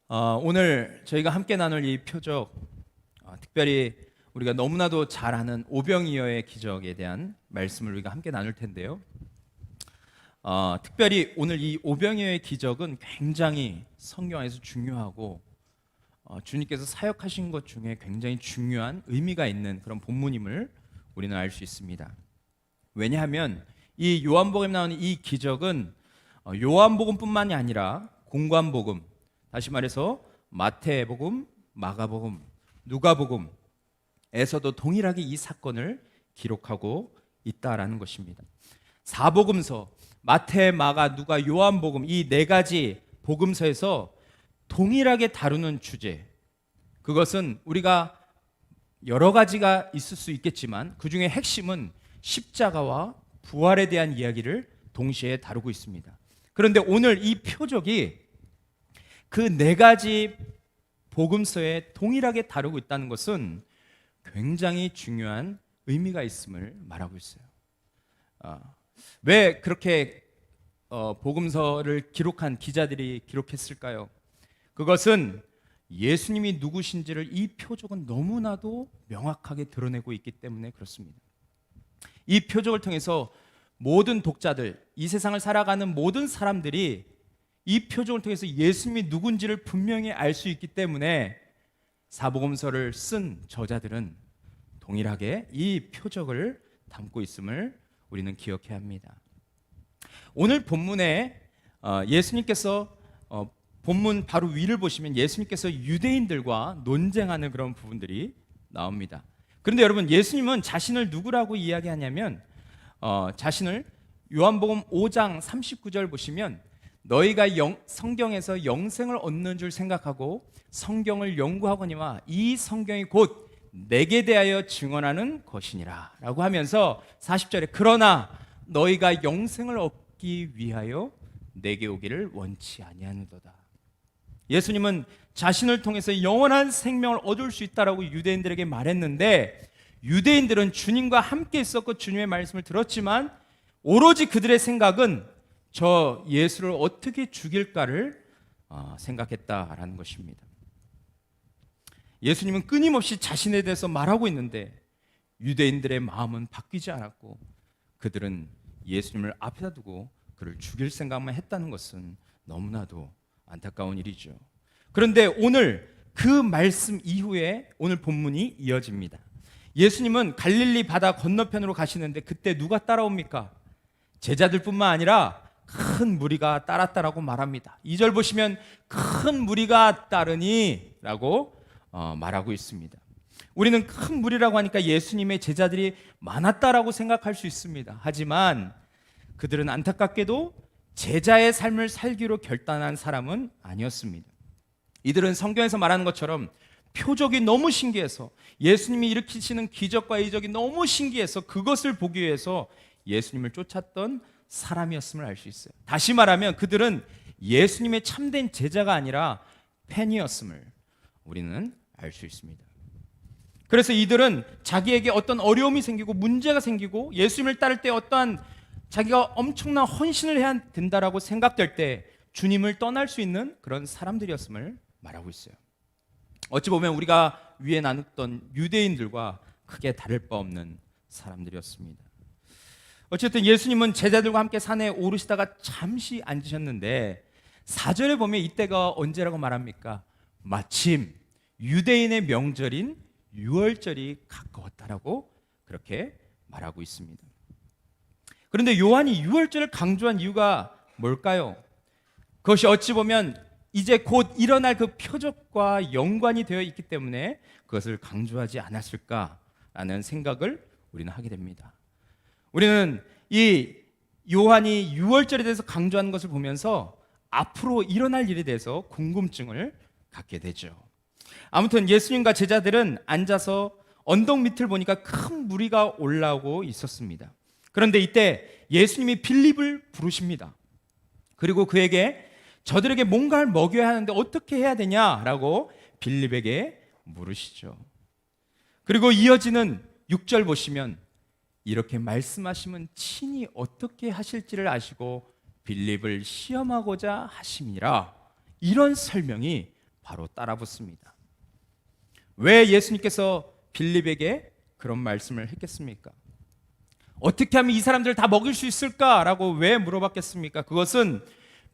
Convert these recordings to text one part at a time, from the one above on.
오늘 저희가 함께 나눌 이 표적, 특별히 우리가 너무나도 잘 아는 오병이어의 기적에 대한 말씀을 우리가 함께 나눌 텐데요. 특별히 오늘 이 오병이어의 기적은 굉장히 성경에서 중요하고 주님께서 사역하신 것 중에 굉장히 중요한 의미가 있는 그런 본문임을 우리는 알 수 있습니다. 왜냐하면 이 요한복음에 나오는 이 기적은 요한복음뿐만이 아니라 공관복음, 다시 말해서 마태복음, 마가복음, 누가복음에서도 동일하게 이 사건을 기록하고 있다라는 것입니다. 사복음서, 마태, 마가, 누가, 요한복음 이 네 가지 복음서에서 동일하게 다루는 주제, 그것은 우리가 여러 가지가 있을 수 있겠지만 그 중에 핵심은 십자가와 부활에 대한 이야기를 동시에 다루고 있습니다. 그런데 오늘 이 표적이 그 네 가지 복음서에 동일하게 다루고 있다는 것은 굉장히 중요한 의미가 있음을 말하고 있어요. 왜 그렇게 복음서를 기록한 기자들이 기록했을까요? 그것은 예수님이 누구신지를 이 표적은 너무나도 명확하게 드러내고 있기 때문에 그렇습니다. 이 표적을 통해서 모든 독자들, 이 세상을 살아가는 모든 사람들이 이 표적을 통해서 예수님이 누군지를 분명히 알 수 있기 때문에 사복음서를 쓴 저자들은 동일하게 이 표적을 담고 있음을 우리는 기억해야 합니다. 오늘 본문에 예수님께서 본문 바로 위를 보시면 예수님께서 유대인들과 논쟁하는 그런 부분들이 나옵니다. 그런데 여러분, 예수님은 자신을 누구라고 이야기하냐면 자신을 요한복음 5장 39절 보시면 너희가 성경에서 영생을 얻는 줄 생각하고 성경을 연구하거니와 이 성경이 곧 내게 대하여 증언하는 것이니라 라고 하면서 40절에 그러나 너희가 영생을 얻기 위하여 내게 오기를 원치 아니하느도다. 예수님은 자신을 통해서 영원한 생명을 얻을 수 있다라고 유대인들에게 말했는데 유대인들은 주님과 함께 있었고 주님의 말씀을 들었지만 오로지 그들의 생각은 저 예수를 어떻게 죽일까를 생각했다라는 것입니다. 예수님은 끊임없이 자신에 대해서 말하고 있는데 유대인들의 마음은 바뀌지 않았고 그들은 예수님을 앞에다 두고 그를 죽일 생각만 했다는 것은 너무나도 안타까운 일이죠. 그런데 오늘 그 말씀 이후에 오늘 본문이 이어집니다. 예수님은 갈릴리 바다 건너편으로 가시는데 그때 누가 따라옵니까? 제자들뿐만 아니라 큰 무리가 따랐다라고 말합니다. 2절 보시면 큰 무리가 따르니 라고 말하고 있습니다. 우리는 큰 무리라고 하니까 예수님의 제자들이 많았다라고 생각할 수 있습니다. 하지만 그들은 안타깝게도 제자의 삶을 살기로 결단한 사람은 아니었습니다. 이들은 성경에서 말하는 것처럼 표적이 너무 신기해서 예수님이 일으키시는 기적과 이적이 너무 신기해서 그것을 보기 위해서 예수님을 쫓았던 사람이었음을 알 수 있어요. 다시 말하면 그들은 예수님의 참된 제자가 아니라 팬이었음을 우리는 알 수 있습니다. 그래서 이들은 자기에게 어떤 어려움이 생기고 문제가 생기고 예수님을 따를 때 어떠한 자기가 엄청난 헌신을 해야 된다라고 생각될 때 주님을 떠날 수 있는 그런 사람들이었음을 말하고 있어요. 어찌 보면 우리가 위에 나눴던 유대인들과 크게 다를 바 없는 사람들이었습니다. 어쨌든 예수님은 제자들과 함께 산에 오르시다가 잠시 앉으셨는데 4절에 보면 이때가 언제라고 말합니까? 마침 유대인의 명절인 유월절이 가까웠다라고 그렇게 말하고 있습니다. 그런데 요한이 유월절을 강조한 이유가 뭘까요? 그것이 어찌 보면 이제 곧 일어날 그 표적과 연관이 되어 있기 때문에 그것을 강조하지 않았을까라는 생각을 우리는 하게 됩니다. 우리는 이 요한이 유월절에 대해서 강조하는 것을 보면서 앞으로 일어날 일에 대해서 궁금증을 갖게 되죠. 아무튼 예수님과 제자들은 앉아서 언덕 밑을 보니까 큰 무리가 올라오고 있었습니다. 그런데 이때 예수님이 빌립을 부르십니다. 그리고 그에게 저들에게 뭔가를 먹여야 하는데 어떻게 해야 되냐라고 빌립에게 물으시죠. 그리고 이어지는 6절 보시면 이렇게 말씀하시면 친히 어떻게 하실지를 아시고 빌립을 시험하고자 하심이라 이런 설명이 바로 따라붙습니다. 왜 예수님께서 빌립에게 그런 말씀을 했겠습니까? 어떻게 하면 이 사람들을 다 먹일 수 있을까라고 왜 물어봤겠습니까? 그것은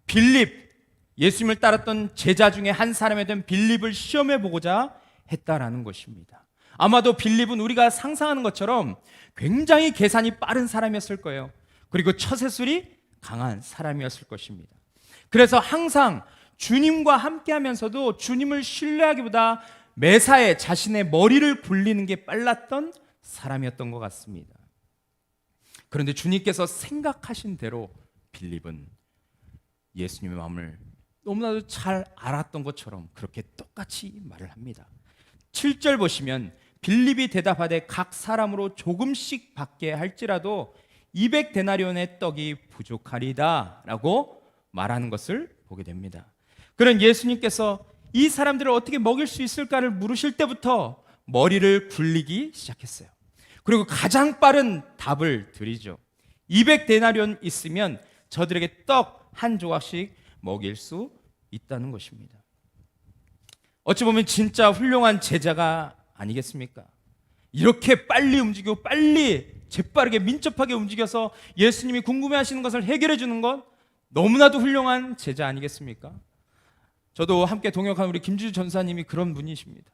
빌립, 예수님을 따랐던 제자 중에 한 사람에 대한 빌립을 시험해 보고자 했다라는 것입니다. 아마도 빌립은 우리가 상상하는 것처럼 굉장히 계산이 빠른 사람이었을 거예요. 그리고 처세술이 강한 사람이었을 것입니다. 그래서 항상 주님과 함께 하면서도 주님을 신뢰하기보다 매사에 자신의 머리를 굴리는 게 빨랐던 사람이었던 것 같습니다. 그런데 주님께서 생각하신 대로 빌립은 예수님의 마음을 너무나도 잘 알았던 것처럼 그렇게 똑같이 말을 합니다. 7절 보시면 빌립이 대답하되 각 사람으로 조금씩 받게 할지라도 200데나리온의 떡이 부족하리다 라고 말하는 것을 보게 됩니다. 그런 예수님께서 이 사람들을 어떻게 먹일 수 있을까를 물으실 때부터 머리를 굴리기 시작했어요. 그리고 가장 빠른 답을 드리죠. 200데나리온 있으면 저들에게 떡 한 조각씩 먹일 수 있다는 것입니다. 어찌 보면 진짜 훌륭한 제자가 아니겠습니까? 이렇게 빨리 움직이고 빨리 재빠르게 민첩하게 움직여서 예수님이 궁금해하시는 것을 해결해 주는 것 너무나도 훌륭한 제자 아니겠습니까? 저도 함께 동역한 우리 김주주 전사님이 그런 분이십니다.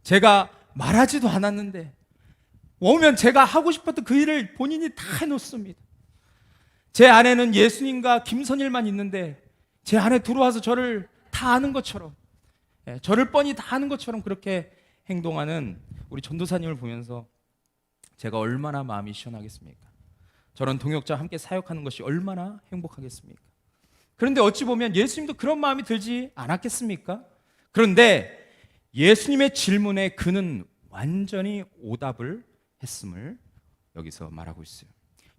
제가 말하지도 않았는데 오면 제가 하고 싶었던 그 일을 본인이 다 해놓습니다. 제 안에는 예수님과 김선일만 있는데 제 안에 들어와서 저를 다 아는 것처럼, 저를 뻔히 다 아는 것처럼 그렇게 행동하는 우리 전도사님을 보면서 제가 얼마나 마음이 시원하겠습니까? 저런 동역자와 함께 사역하는 것이 얼마나 행복하겠습니까? 그런데 어찌 보면 예수님도 그런 마음이 들지 않았겠습니까? 그런데 예수님의 질문에 그는 완전히 오답을 했음을 여기서 말하고 있어요.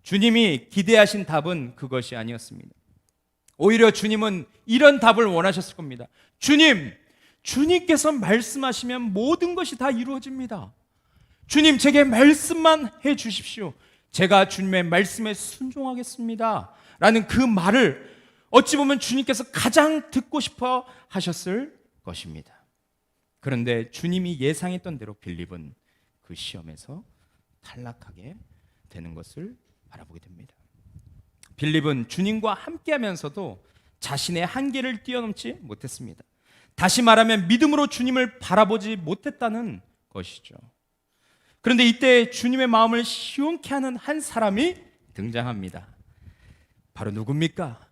주님이 기대하신 답은 그것이 아니었습니다. 오히려 주님은 이런 답을 원하셨을 겁니다. 주님께서 말씀하시면 모든 것이 다 이루어집니다. 주님, 제게 말씀만 해 주십시오. 제가 주님의 말씀에 순종하겠습니다. 라는 그 말을 어찌 보면 주님께서 가장 듣고 싶어 하셨을 것입니다. 그런데 주님이 예상했던 대로 빌립은 그 시험에서 탈락하게 되는 것을 바라보게 됩니다. 빌립은 주님과 함께하면서도 자신의 한계를 뛰어넘지 못했습니다. 다시 말하면 믿음으로 주님을 바라보지 못했다는 것이죠. 그런데 이때 주님의 마음을 시원케 하는 한 사람이 등장합니다. 바로 누굽니까?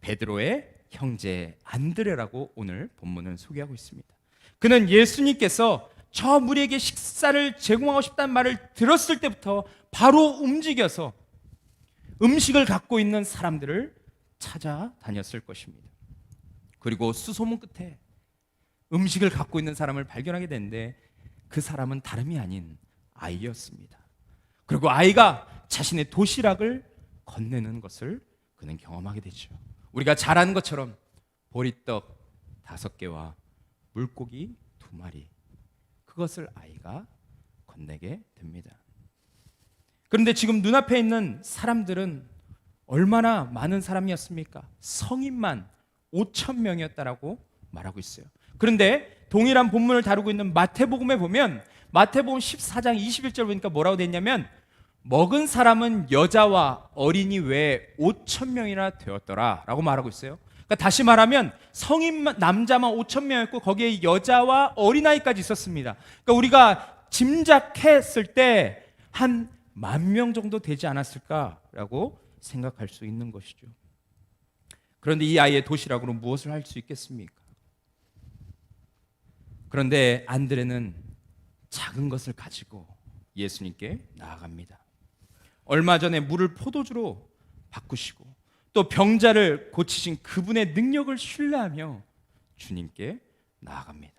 베드로의 형제 안드레라고 오늘 본문은 소개하고 있습니다. 그는 예수님께서 저 무리에게 식사를 제공하고 싶다는 말을 들었을 때부터 바로 움직여서 음식을 갖고 있는 사람들을 찾아다녔을 것입니다. 그리고 수소문 끝에 음식을 갖고 있는 사람을 발견하게 되는데 그 사람은 다름이 아닌 아이였습니다. 그리고 아이가 자신의 도시락을 건네는 것을 그는 경험하게 되죠. 우리가 잘 아는 것처럼 보리떡 5개와 물고기 2마리, 그것을 아이가 건네게 됩니다. 그런데 지금 눈앞에 있는 사람들은 얼마나 많은 사람이었습니까? 성인만 5,000명이었다라고 말하고 있어요. 그런데 동일한 본문을 다루고 있는 마태복음에 보면 마태복음 14장 21절 보니까 뭐라고 돼 있냐면 먹은 사람은 여자와 어린이 외에 5,000명이나 되었더라 라고 말하고 있어요. 그러니까 다시 말하면 성인 남자만 5,000명이었고 거기에 여자와 어린아이까지 있었습니다. 그러니까 우리가 짐작했을 때 한 10,000명 정도 되지 않았을까라고 생각할 수 있는 것이죠. 그런데 이 아이의 도시락으로 무엇을 할 수 있겠습니까? 그런데 안드레는 작은 것을 가지고 예수님께 나아갑니다. 얼마 전에 물을 포도주로 바꾸시고 또 병자를 고치신 그분의 능력을 신뢰하며 주님께 나아갑니다.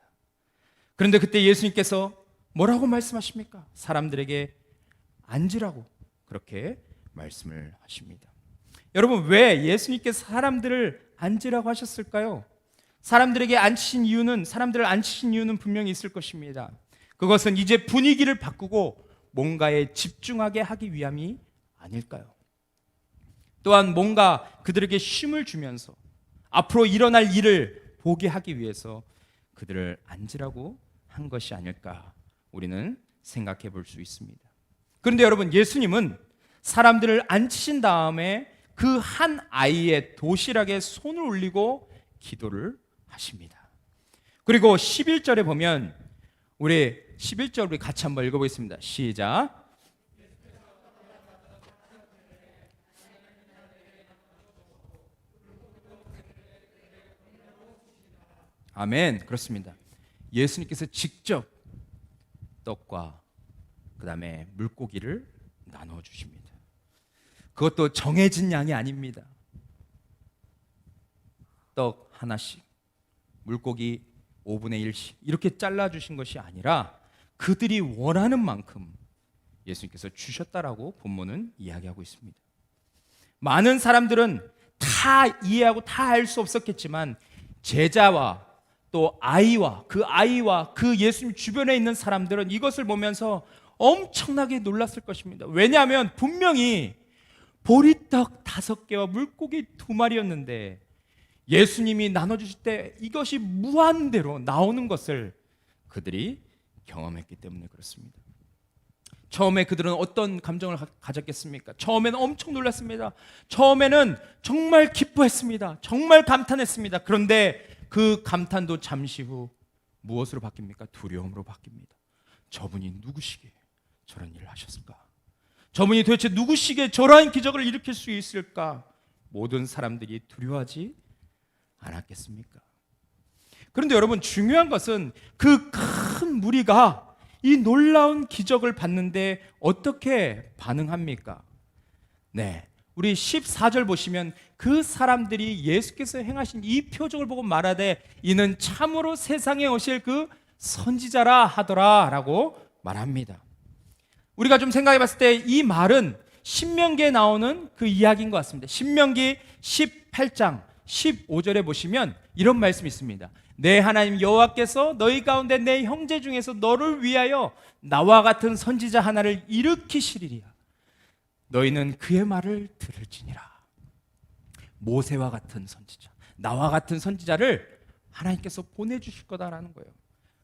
그런데 그때 예수님께서 뭐라고 말씀하십니까? 사람들에게 앉으라고 그렇게 말씀을 하십니다. 여러분, 왜 예수님께서 사람들을 앉으라고 하셨을까요? 사람들을 앉히신 이유는 분명히 있을 것입니다. 그것은 이제 분위기를 바꾸고 뭔가에 집중하게 하기 위함이 아닐까요? 또한 뭔가 그들에게 쉼을 주면서 앞으로 일어날 일을 보게 하기 위해서 그들을 앉으라고 한 것이 아닐까 우리는 생각해 볼 수 있습니다. 그런데 여러분, 예수님은 사람들을 앉히신 다음에 그 한 아이의 도시락에 손을 올리고 기도를 하십니다. 그리고 11절에 보면 우리 11절 우리 같이 한번 읽어보겠습니다. 시작. 아멘. 그렇습니다. 예수님께서 직접 떡과 그 다음에 물고기를 나눠주십니다. 그것도 정해진 양이 아닙니다. 떡 하나씩, 물고기 5분의 1씩 이렇게 잘라주신 것이 아니라 그들이 원하는 만큼 예수님께서 주셨다라고 본문은 이야기하고 있습니다. 많은 사람들은 다 이해하고 다 알 수 없었겠지만 제자와 또 아이와 그 예수님 주변에 있는 사람들은 이것을 보면서 엄청나게 놀랐을 것입니다. 왜냐하면 분명히 보리떡 5개와 물고기 2마리였는데 예수님이 나눠주실 때 이것이 무한대로 나오는 것을 그들이 경험했기 때문에 그렇습니다. 처음에 그들은 어떤 감정을 가졌겠습니까? 처음에는 엄청 놀랐습니다. 처음에는 정말 기뻐했습니다. 정말 감탄했습니다. 그런데 그 감탄도 잠시 후 무엇으로 바뀝니까? 두려움으로 바뀝니다. 저분이 누구시기에 저런 일을 하셨을까? 저분이 도대체 누구시기에 저러한 기적을 일으킬 수 있을까? 모든 사람들이 두려워하지 않았겠습니까? 그런데 여러분, 중요한 것은 그 큰 무리가 이 놀라운 기적을 봤는데 어떻게 반응합니까? 네, 우리 14절 보시면 그 사람들이 예수께서 행하신 이 표적을 보고 말하되 이는 참으로 세상에 오실 그 선지자라 하더라 라고 말합니다. 우리가 좀 생각해 봤을 때 이 말은 신명기에 나오는 그 이야기인 것 같습니다. 신명기 18장 15절에 보시면 이런 말씀이 있습니다. 내 하나님 여호와께서 너희 가운데 내 형제 중에서 너를 위하여 나와 같은 선지자 하나를 일으키시리라. 너희는 그의 말을 들을지니라. 모세와 같은 선지자, 나와 같은 선지자를 하나님께서 보내주실 거다라는 거예요.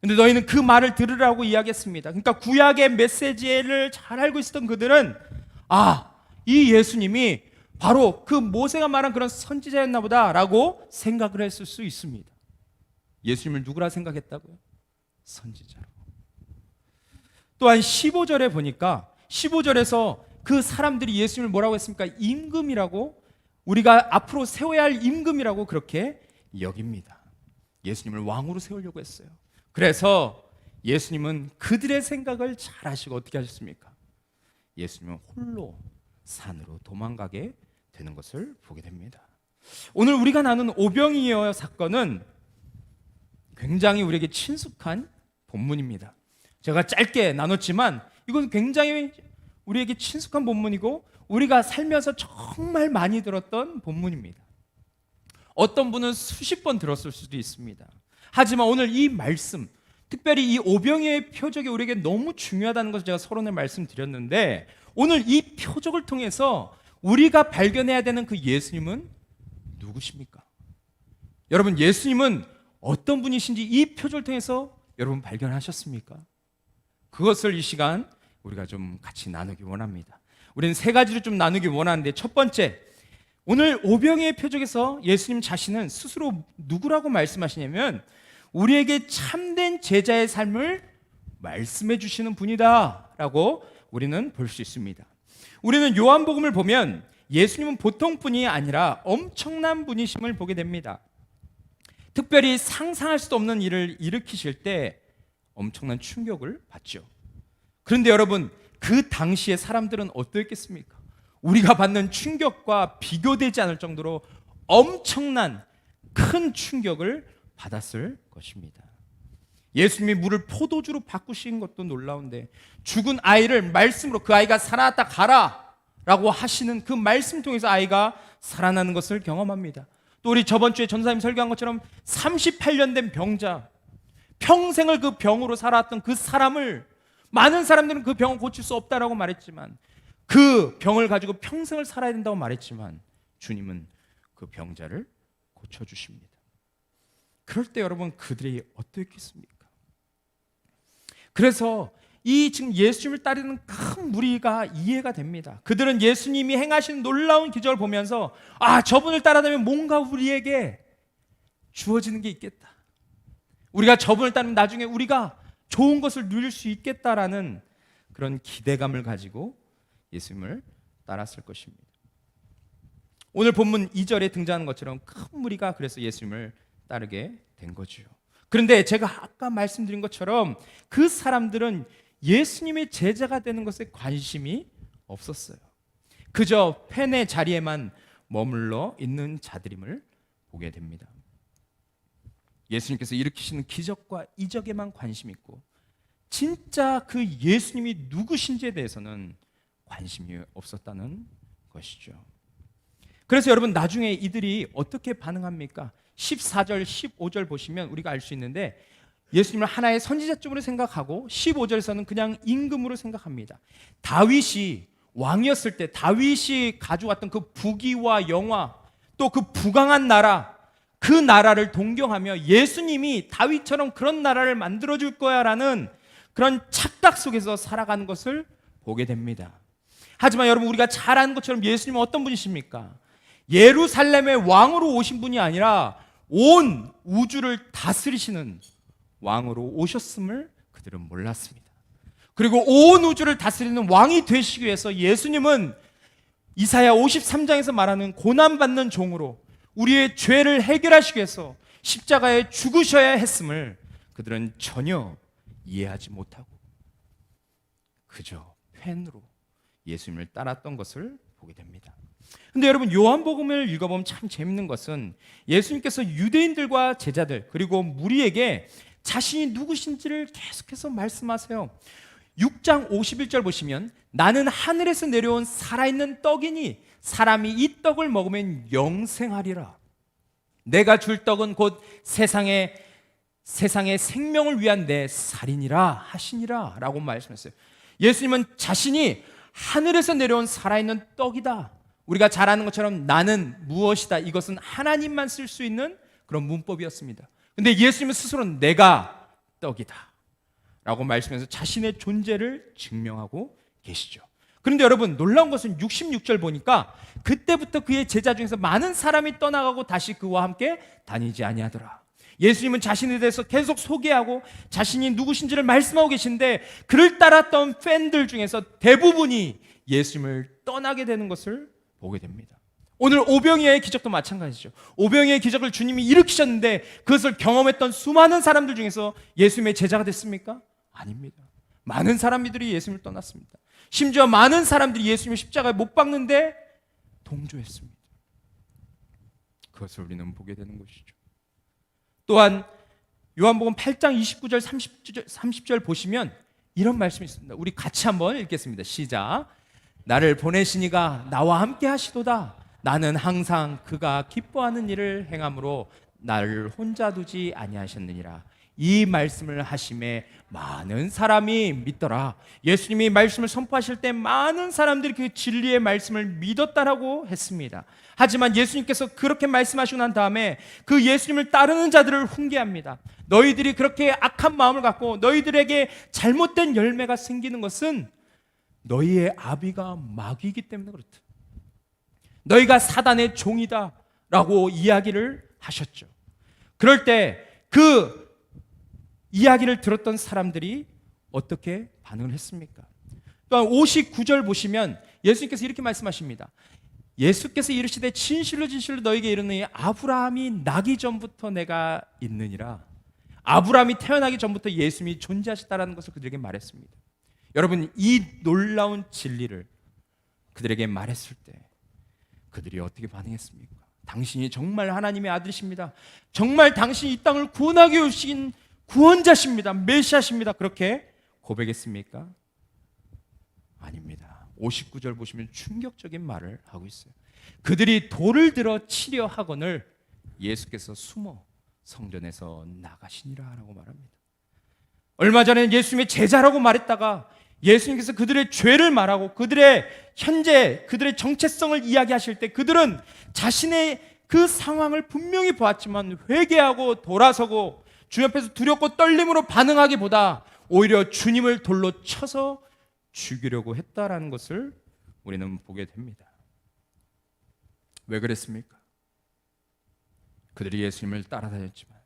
근데 너희는 그 말을 들으라고 이야기했습니다. 그러니까 구약의 메시지를 잘 알고 있었던 그들은 이 예수님이 바로 그 모세가 말한 그런 선지자였나 보다라고 생각을 했을 수 있습니다. 예수님을 누구라 생각했다고요? 선지자로. 또한 15절에 보니까 15절에서 그 사람들이 예수님을 뭐라고 했습니까? 임금이라고, 우리가 앞으로 세워야 할 임금이라고 그렇게 여깁니다. 예수님을 왕으로 세우려고 했어요. 그래서 예수님은 그들의 생각을 잘 아시고 어떻게 하셨습니까? 예수님은 홀로 산으로 도망가게 되는 것을 보게 됩니다. 오늘 우리가 나눈 오병이어 사건은 굉장히 우리에게 친숙한 본문입니다. 제가 짧게 나눴지만 이건 굉장히 우리에게 친숙한 본문이고 우리가 살면서 정말 많이 들었던 본문입니다. 어떤 분은 수십 번 들었을 수도 있습니다. 하지만 오늘 이 말씀, 특별히 이 오병이어의 표적이 우리에게 너무 중요하다는 것을 제가 서론에 말씀드렸는데 오늘 이 표적을 통해서 우리가 발견해야 되는 그 예수님은 누구십니까? 여러분, 예수님은 어떤 분이신지 이 표적을 통해서 여러분 발견하셨습니까? 그것을 이 시간 우리가 좀 같이 나누기 원합니다. 우리는 세 가지를 좀 나누기 원하는데 첫 번째, 오늘 오병이어의 표적에서 예수님 자신은 스스로 누구라고 말씀하시냐면 우리에게 참된 제자의 삶을 말씀해 주시는 분이다 라고 우리는 볼 수 있습니다. 우리는 요한복음을 보면 예수님은 보통 분이 아니라 엄청난 분이심을 보게 됩니다. 특별히 상상할 수도 없는 일을 일으키실 때 엄청난 충격을 받죠. 그런데 여러분, 그 당시의 사람들은 어떠했겠습니까? 우리가 받는 충격과 비교되지 않을 정도로 엄청난 큰 충격을 받았을 것입니다. 예수님이 물을 포도주로 바꾸신 것도 놀라운데 죽은 아이를 말씀으로 그 아이가 살아났다 가라 라고 하시는 그 말씀 통해서 아이가 살아나는 것을 경험합니다. 또 우리 저번 주에 전사님 설교한 것처럼 38년 된 병자, 평생을 그 병으로 살아왔던 그 사람을, 많은 사람들은 그 병을 고칠 수 없다라고 말했지만 그 병을 가지고 평생을 살아야 된다고 말했지만 주님은 그 병자를 고쳐주십니다. 그럴 때 여러분 그들이 어떻겠습니까? 그래서 이 지금 예수님을 따르는 큰 무리가 이해가 됩니다. 그들은 예수님이 행하신 놀라운 기적을 보면서 저분을 따라다니면 뭔가 우리에게 주어지는 게 있겠다. 우리가 저분을 따르면 나중에 우리가 좋은 것을 누릴 수 있겠다라는 그런 기대감을 가지고 예수님을 따랐을 것입니다. 오늘 본문 2절에 등장하는 것처럼 큰 무리가 그래서 예수님을 따르게 된 거죠. 그런데 제가 아까 말씀드린 것처럼 그 사람들은 예수님의 제자가 되는 것에 관심이 없었어요. 그저 팬의 자리에만 머물러 있는 자들임을 보게 됩니다. 예수님께서 일으키시는 기적과 이적에만 관심 있고 진짜 그 예수님이 누구신지에 대해서는 관심이 없었다는 것이죠. 그래서 여러분 나중에 이들이 어떻게 반응합니까? 14절, 15절 보시면 우리가 알 수 있는데 예수님을 하나의 선지자쯤으로 생각하고 15절에서는 그냥 임금으로 생각합니다. 다윗이 왕이었을 때 다윗이 가져왔던 그 부귀와 영화 또 그 부강한 나라 그 나라를 동경하며 예수님이 다윗처럼 그런 나라를 만들어줄 거야 라는 그런 착각 속에서 살아가는 것을 보게 됩니다. 하지만 여러분 우리가 잘 아는 것처럼 예수님은 어떤 분이십니까? 예루살렘의 왕으로 오신 분이 아니라 온 우주를 다스리시는 왕으로 오셨음을 그들은 몰랐습니다. 그리고 온 우주를 다스리는 왕이 되시기 위해서 예수님은 이사야 53장에서 말하는 고난받는 종으로 우리의 죄를 해결하시기 위해서 십자가에 죽으셔야 했음을 그들은 전혀 이해하지 못하고 그저 팬으로 예수님을 따랐던 것을 보게 됩니다. 근데 여러분 요한복음을 읽어보면 참 재밌는 것은 예수님께서 유대인들과 제자들 그리고 무리에게 자신이 누구신지를 계속해서 말씀하세요. 6장 51절 보시면 나는 하늘에서 내려온 살아있는 떡이니 사람이 이 떡을 먹으면 영생하리라. 내가 줄 떡은 곧 세상의 생명을 위한 내 살이니라 하시니라 라고 말씀했어요. 예수님은 자신이 하늘에서 내려온 살아있는 떡이다. 우리가 잘 아는 것처럼 나는 무엇이다. 이것은 하나님만 쓸 수 있는 그런 문법이었습니다. 근데 예수님은 스스로는 내가 떡이다 라고 말씀해서 자신의 존재를 증명하고 계시죠. 그런데 여러분 놀라운 것은 66절 보니까 그때부터 그의 제자 중에서 많은 사람이 떠나가고 다시 그와 함께 다니지 아니하더라. 예수님은 자신에 대해서 계속 소개하고 자신이 누구신지를 말씀하고 계신데 그를 따랐던 팬들 중에서 대부분이 예수님을 떠나게 되는 것을 보게 됩니다. 오늘 오병이어의 기적도 마찬가지죠. 오병이어의 기적을 주님이 일으키셨는데 그것을 경험했던 수많은 사람들 중에서 예수님의 제자가 됐습니까? 아닙니다. 많은 사람들이 예수님을 떠났습니다. 심지어 많은 사람들이 예수님을 십자가에 못 박는데 동조했습니다. 그것을 우리는 보게 되는 것이죠. 또한 요한복음 8장 29절 30절 보시면 이런 말씀이 있습니다. 우리 같이 한번 읽겠습니다. 시작. 나를 보내시니가 나와 함께 하시도다. 나는 항상 그가 기뻐하는 일을 행함으로 나를 혼자 두지 아니하셨느니라. 이 말씀을 하심에 많은 사람이 믿더라. 예수님이 말씀을 선포하실 때 많은 사람들이 그 진리의 말씀을 믿었다라고 했습니다. 하지만 예수님께서 그렇게 말씀하시고 난 다음에 그 예수님을 따르는 자들을 훈계합니다. 너희들이 그렇게 악한 마음을 갖고 너희들에게 잘못된 열매가 생기는 것은 너희의 아비가 마귀이기 때문에 그렇다. 너희가 사단의 종이다 라고 이야기를 하셨죠. 그럴 때 그 이야기를 들었던 사람들이 어떻게 반응을 했습니까? 또한 59절 보시면 예수님께서 이렇게 말씀하십니다. 예수께서 이르시되 진실로 진실로 너희에게 이르노니 아브라함이 나기 전부터 내가 있느니라. 아브라함이 태어나기 전부터 예수님이 존재하시다라는 것을 그들에게 말했습니다. 여러분 이 놀라운 진리를 그들에게 말했을 때 그들이 어떻게 반응했습니까? 당신이 정말 하나님의 아들이십니다. 정말 당신이 이 땅을 구원하기 오신 구원자십니다. 메시아십니다. 그렇게 고백했습니까? 아닙니다. 59절 보시면 충격적인 말을 하고 있어요. 그들이 돌을 들어 치려 하거늘 예수께서 숨어 성전에서 나가시니라 라고 말합니다. 얼마 전에 예수님의 제자라고 말했다가 예수님께서 그들의 죄를 말하고 그들의 현재 그들의 정체성을 이야기하실 때 그들은 자신의 그 상황을 분명히 보았지만 회개하고 돌아서고 주님 앞에서 두렵고 떨림으로 반응하기보다 오히려 주님을 돌로 쳐서 죽이려고 했다라는 것을 우리는 보게 됩니다. 왜 그랬습니까? 그들이 예수님을 따라다녔지만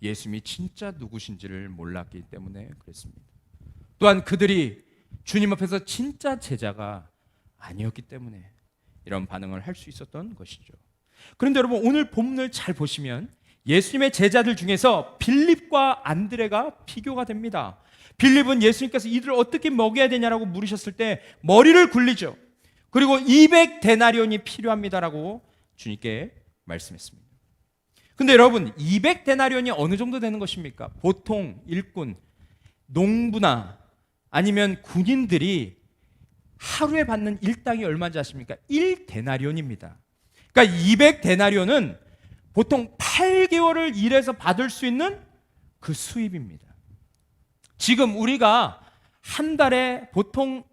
예수님이 진짜 누구신지를 몰랐기 때문에 그랬습니다. 또한 그들이 주님 앞에서 진짜 제자가 아니었기 때문에 이런 반응을 할 수 있었던 것이죠. 그런데 여러분, 오늘 본문을 잘 보시면 예수님의 제자들 중에서 빌립과 안드레가 비교가 됩니다. 빌립은 예수님께서 이들을 어떻게 먹여야 되냐라고 물으셨을 때 머리를 굴리죠. 그리고 200데나리온이 필요합니다라고 주님께 말씀했습니다. 근데 여러분, 200데나리온이 어느 정도 되는 것입니까? 보통 일꾼, 농부나 아니면 군인들이 하루에 받는 일당이 얼마인지 아십니까? 1데나리온입니다. 그러니까 200데나리온은 보통 8개월을 일해서 받을 수 있는 그 수입입니다. 지금 우리가 한 달에 보통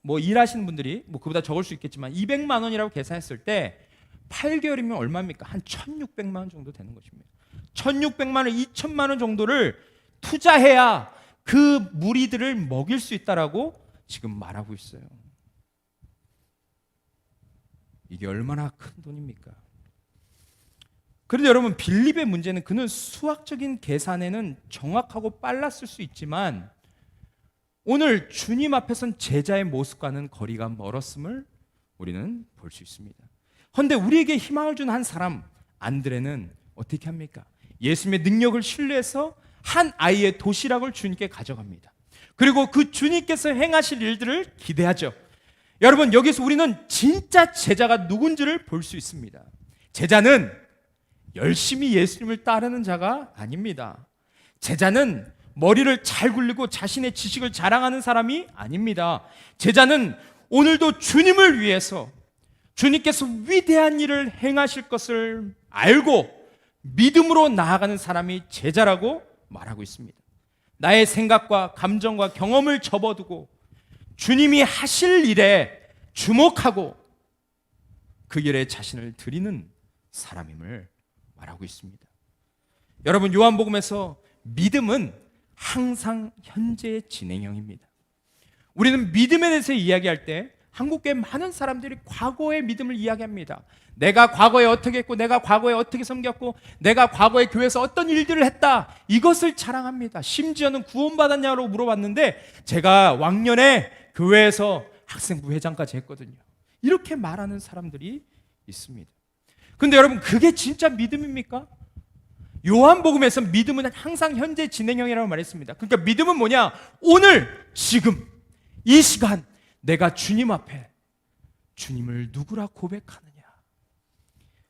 일하시는 분들이 그보다 적을 수 있겠지만 200만 원이라고 계산했을 때 8개월이면 얼마입니까? 한 1600만 원 정도 되는 것입니다. 1600만 원, 2000만 원 정도를 투자해야 그 무리들을 먹일 수 있다라고 지금 말하고 있어요. 이게 얼마나 큰 돈입니까? 그런데 여러분, 빌립의 문제는 그는 수학적인 계산에는 정확하고 빨랐을 수 있지만 오늘 주님 앞에선 제자의 모습과는 거리가 멀었음을 우리는 볼 수 있습니다. 그런데 우리에게 희망을 준 한 사람 안드레는 어떻게 합니까? 예수님의 능력을 신뢰해서 한 아이의 도시락을 주님께 가져갑니다. 그리고 그 주님께서 행하실 일들을 기대하죠. 여러분, 여기서 우리는 진짜 제자가 누군지를 볼 수 있습니다. 제자는 열심히 예수님을 따르는 자가 아닙니다. 제자는 머리를 잘 굴리고 자신의 지식을 자랑하는 사람이 아닙니다. 제자는 오늘도 주님을 위해서 주님께서 위대한 일을 행하실 것을 알고 믿음으로 나아가는 사람이 제자라고 말하고 있습니다. 나의 생각과 감정과 경험을 접어두고 주님이 하실 일에 주목하고 그 일에 자신을 드리는 사람임을 말하고 있습니다. 여러분, 요한복음에서 믿음은 항상 현재의 진행형입니다. 우리는 믿음에 대해서 이야기할 때 한국교회 많은 사람들이 과거의 믿음을 이야기합니다. 내가 과거에 어떻게 했고, 내가 과거에 어떻게 섬겼고, 내가 과거에 교회에서 어떤 일들을 했다, 이것을 자랑합니다. 심지어는 구원받았냐고 물어봤는데 제가 왕년에 교회에서 학생부 회장까지 했거든요. 이렇게 말하는 사람들이 있습니다. 근데 여러분, 그게 진짜 믿음입니까? 요한복음에서 믿음은 항상 현재 진행형이라고 말했습니다. 그러니까 믿음은 뭐냐? 오늘, 지금, 이 시간 내가 주님 앞에 주님을 누구라 고백하느냐,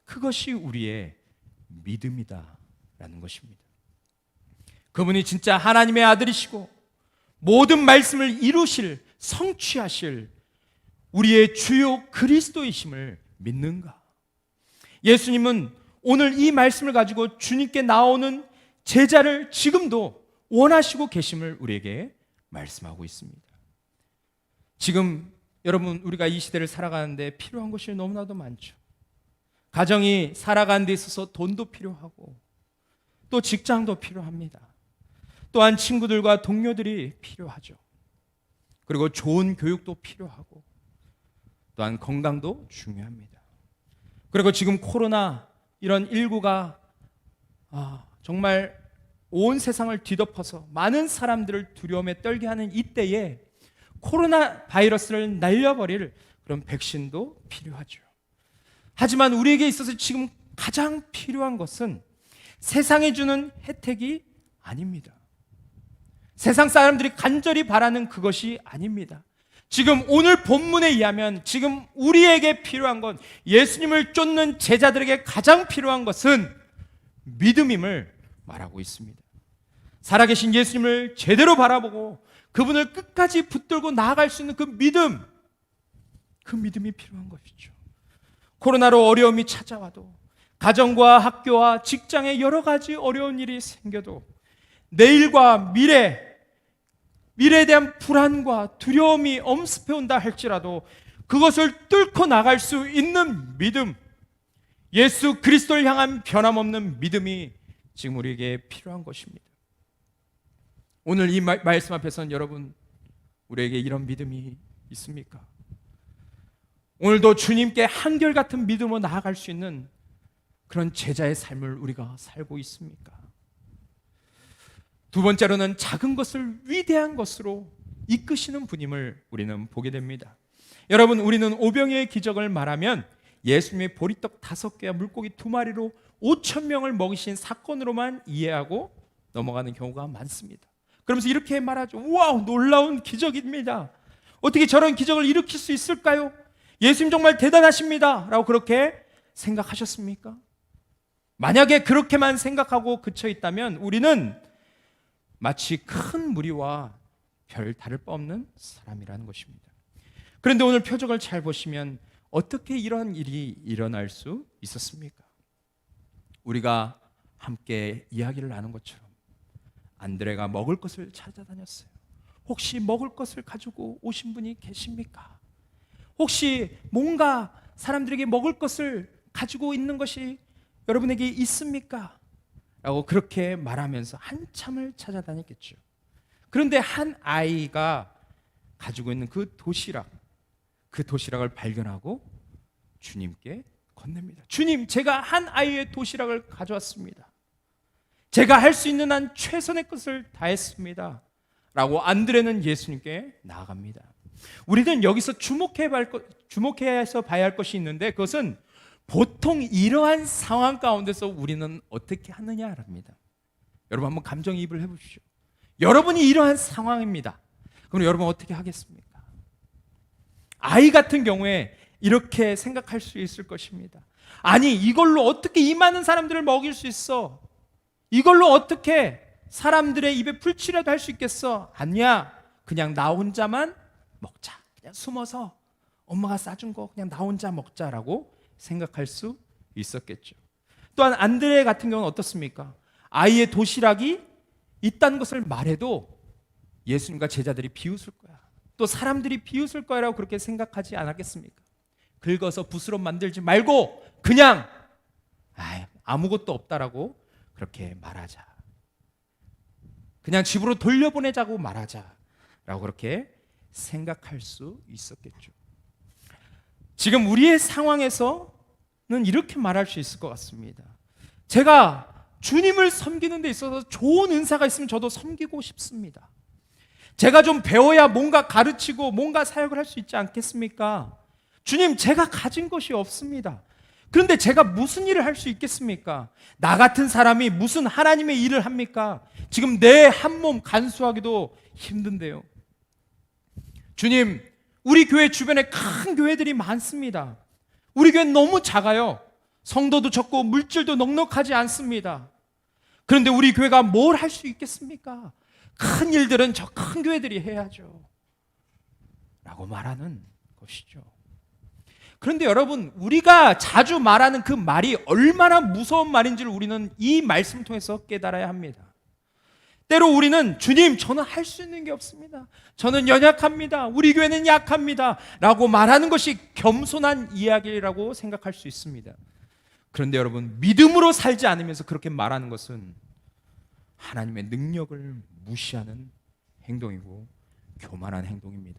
그것이 우리의 믿음이다라는 것입니다. 그분이 진짜 하나님의 아들이시고 모든 말씀을 이루실, 성취하실 우리의 주요 그리스도이심을 믿는가? 예수님은 오늘 이 말씀을 가지고 주님께 나오는 제자를 지금도 원하시고 계심을 우리에게 말씀하고 있습니다. 지금 여러분, 우리가 이 시대를 살아가는데 필요한 것이 너무나도 많죠. 가정이 살아가는 데 있어서 돈도 필요하고 또 직장도 필요합니다. 또한 친구들과 동료들이 필요하죠. 그리고 좋은 교육도 필요하고 또한 건강도 중요합니다. 그리고 지금 코로나 이런 19가 정말 온 세상을 뒤덮어서 많은 사람들을 두려움에 떨게 하는 이때에 코로나 바이러스를 날려버릴 그런 백신도 필요하죠. 하지만 우리에게 있어서 지금 가장 필요한 것은 세상이 주는 혜택이 아닙니다. 세상 사람들이 간절히 바라는 그것이 아닙니다. 지금 오늘 본문에 의하면 지금 우리에게 필요한 건, 예수님을 쫓는 제자들에게 가장 필요한 것은 믿음임을 말하고 있습니다. 살아계신 예수님을 제대로 바라보고 그분을 끝까지 붙들고 나아갈 수 있는 그 믿음이 필요한 것이죠. 코로나로 어려움이 찾아와도, 가정과 학교와 직장에 여러 가지 어려운 일이 생겨도, 내일과 미래에 대한 불안과 두려움이 엄습해 온다 할지라도 그것을 뚫고 나갈 수 있는 믿음, 예수 그리스도를 향한 변함없는 믿음이 지금 우리에게 필요한 것입니다. 오늘 이 말씀 앞에서는 여러분, 우리에게 이런 믿음이 있습니까? 오늘도 주님께 한결같은 믿음으로 나아갈 수 있는 그런 제자의 삶을 우리가 살고 있습니까? 두 번째로는 작은 것을 위대한 것으로 이끄시는 분임을 우리는 보게 됩니다. 여러분, 우리는 오병이어의 기적을 말하면 예수님의 보리떡 5개와 물고기 2마리로 5,000명을 먹이신 사건으로만 이해하고 넘어가는 경우가 많습니다. 그러면서 이렇게 말하죠. 와우, 놀라운 기적입니다. 어떻게 저런 기적을 일으킬 수 있을까요? 예수님 정말 대단하십니다 라고 그렇게 생각하셨습니까? 만약에 그렇게만 생각하고 그쳐 있다면 우리는 마치 큰 무리와 별 다를 바 없는 사람이라는 것입니다. 그런데 오늘 표적을 잘 보시면 어떻게 이런 일이 일어날 수 있었습니까? 우리가 함께 이야기를 나눈 것처럼 안드레가 먹을 것을 찾아다녔어요. 혹시 먹을 것을 가지고 오신 분이 계십니까? 혹시 뭔가 사람들에게 먹을 것을 가지고 있는 것이 여러분에게 있습니까? 라고 그렇게 말하면서 한참을 찾아다녔겠죠. 그런데 한 아이가 가지고 있는 그 도시락을 발견하고 주님께 건넵니다. 주님, 제가 한 아이의 도시락을 가져왔습니다. 제가 할 수 있는 한 최선의 것을 다했습니다 라고 안드레는 예수님께 나아갑니다. 우리는 여기서 주목해서 봐야 할 것이 있는데, 그것은 보통 이러한 상황 가운데서 우리는 어떻게 하느냐랍니다. 여러분 한번 감정이입을 해보십시오. 여러분이 이러한 상황입니다. 그럼 여러분 어떻게 하겠습니까? 아이 같은 경우에 이렇게 생각할 수 있을 것입니다. 아니, 이걸로 어떻게 이 많은 사람들을 먹일 수 있어? 이걸로 어떻게 사람들의 입에 풀칠이라도 할 수 있겠어? 아니야, 그냥 나 혼자만 먹자. 그냥 숨어서 엄마가 싸준 거 그냥 나 혼자 먹자라고 생각할 수 있었겠죠. 또한 안드레 같은 경우는 어떻습니까? 아이의 도시락이 있다는 것을 말해도 예수님과 제자들이 비웃을 거야, 또 사람들이 비웃을 거라고 그렇게 생각하지 않았겠습니까? 긁어서 붓으로 만들지 말고 그냥 아무것도 없다라고 그렇게 말하자, 그냥 집으로 돌려보내자고 말하자라고 그렇게 생각할 수 있었겠죠. 지금 우리의 상황에서는 이렇게 말할 수 있을 것 같습니다. 제가 주님을 섬기는 데 있어서 좋은 은사가 있으면 저도 섬기고 싶습니다. 제가 좀 배워야 뭔가 가르치고 뭔가 사역을 할 수 있지 않겠습니까? 주님, 제가 가진 것이 없습니다. 그런데 제가 무슨 일을 할 수 있겠습니까? 나 같은 사람이 무슨 하나님의 일을 합니까? 지금 내 한 몸 간수하기도 힘든데요. 주님, 우리 교회 주변에 큰 교회들이 많습니다. 우리 교회는 너무 작아요. 성도도 적고 물질도 넉넉하지 않습니다. 그런데 우리 교회가 뭘 할 수 있겠습니까? 큰 일들은 저 큰 교회들이 해야죠 라고 말하는 것이죠. 그런데 여러분, 우리가 자주 말하는 그 말이 얼마나 무서운 말인지를 우리는 이 말씀을 통해서 깨달아야 합니다. 때로 우리는 주님, 저는 할 수 있는 게 없습니다, 저는 연약합니다, 우리 교회는 약합니다 라고 말하는 것이 겸손한 이야기라고 생각할 수 있습니다. 그런데 여러분, 믿음으로 살지 않으면서 그렇게 말하는 것은 하나님의 능력을 무시하는 행동이고 교만한 행동입니다.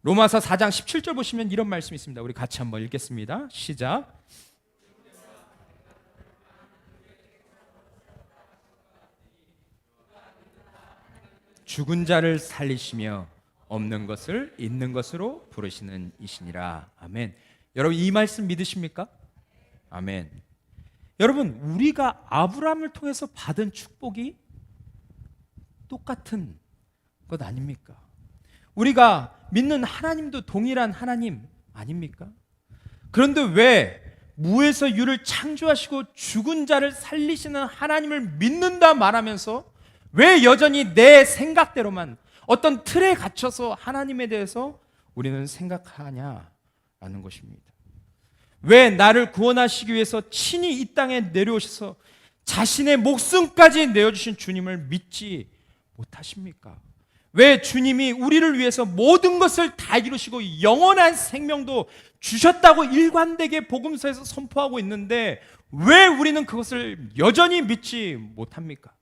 로마서 4장 17절 보시면 이런 말씀이 있습니다. 우리 같이 한번 읽겠습니다. 시작. 죽은 자를 살리시며 없는 것을 있는 것으로 부르시는 이시니라. 아멘. 여러분, 이 말씀 믿으십니까? 아멘. 여러분, 우리가 아브라함을 통해서 받은 축복이 똑같은 것 아닙니까? 우리가 믿는 하나님도 동일한 하나님 아닙니까? 그런데 왜 무에서 유를 창조하시고 죽은 자를 살리시는 하나님을 믿는다 말하면서 왜 여전히 내 생각대로만 어떤 틀에 갇혀서 하나님에 대해서 우리는 생각하냐라는 것입니다. 왜 나를 구원하시기 위해서 친히 이 땅에 내려오셔서 자신의 목숨까지 내어주신 주님을 믿지 못하십니까? 왜 주님이 우리를 위해서 모든 것을 다 이루시고 영원한 생명도 주셨다고 일관되게 복음서에서 선포하고 있는데 왜 우리는 그것을 여전히 믿지 못합니까?